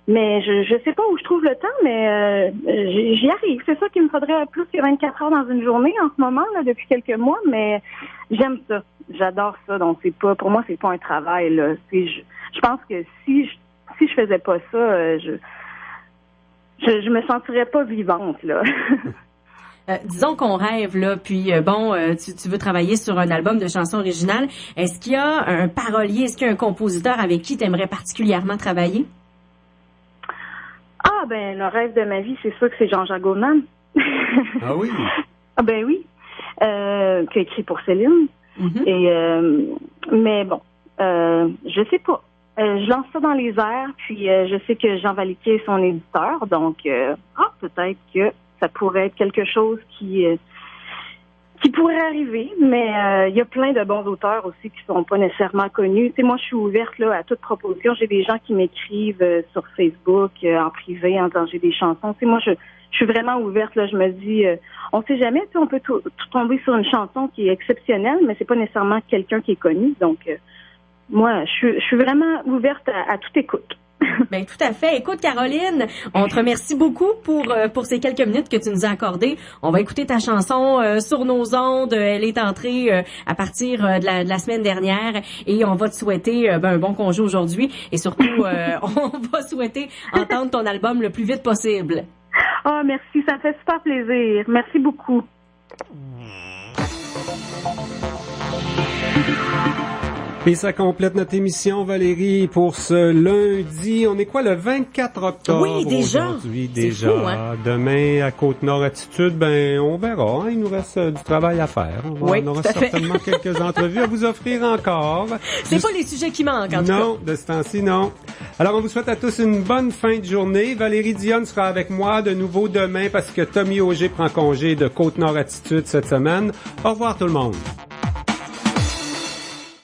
Mais je sais pas où je trouve le temps, mais j'y arrive. C'est ça qu'il me faudrait plus que 24 heures dans une journée en ce moment, là, depuis quelques mois, mais j'aime ça. J'adore ça. Donc, pour moi, c'est pas un travail, là. Je pense que si je faisais pas ça, je me sentirais pas vivante, là. Disons qu'on rêve, là, puis tu veux travailler sur un album de chansons originales. Est-ce qu'il y a un parolier, est-ce qu'il y a un compositeur avec qui tu aimerais particulièrement travailler? Le rêve de ma vie, c'est sûr que c'est Jean-Jacques Goldman. Ah oui? Oui. Qui a écrit pour Céline. Mm-hmm. Et, mais bon, je sais pas. Je lance ça dans les airs, puis je sais que Jean Valiquet est son éditeur, donc peut-être que ça pourrait être quelque chose qui qui pourrait arriver, mais il y a plein de bons auteurs aussi qui sont pas nécessairement connus. Tu sais, moi, je suis ouverte là à toute proposition. J'ai des gens qui m'écrivent sur Facebook, en privé, en disant j'ai des chansons. Tu sais, moi, je suis vraiment ouverte. Là, je me dis, on sait jamais. Tu sais, on peut tout tomber sur une chanson qui est exceptionnelle, mais c'est pas nécessairement quelqu'un qui est connu. Donc, moi, je suis vraiment ouverte à toute écoute. Ben tout à fait. Écoute, Caroline, on te remercie beaucoup pour ces quelques minutes que tu nous as accordées. On va écouter ta chanson sur nos ondes. Elle est entrée à partir de la semaine dernière et on va te souhaiter un bon congé aujourd'hui et surtout on va souhaiter entendre ton album le plus vite possible. Ah, merci, ça me fait super plaisir. Merci beaucoup. Et ça complète notre émission, Valérie, pour ce lundi. On est quoi, le 24 octobre? Oui, déjà. Aujourd'hui, C'est déjà. fou, hein? Demain, à Côte-Nord Attitude, ben, on verra. Hein? Il nous reste du travail à faire. Oui, on aura tout à fait. certainement quelques entrevues à vous offrir encore. C'est pas les sujets qui manquent, en tout cas. Non, de ce temps-ci, non. Alors, on vous souhaite à tous une bonne fin de journée. Valérie Dionne sera avec moi de nouveau demain parce que Tommy Auger prend congé de Côte-Nord Attitude cette semaine. Au revoir tout le monde.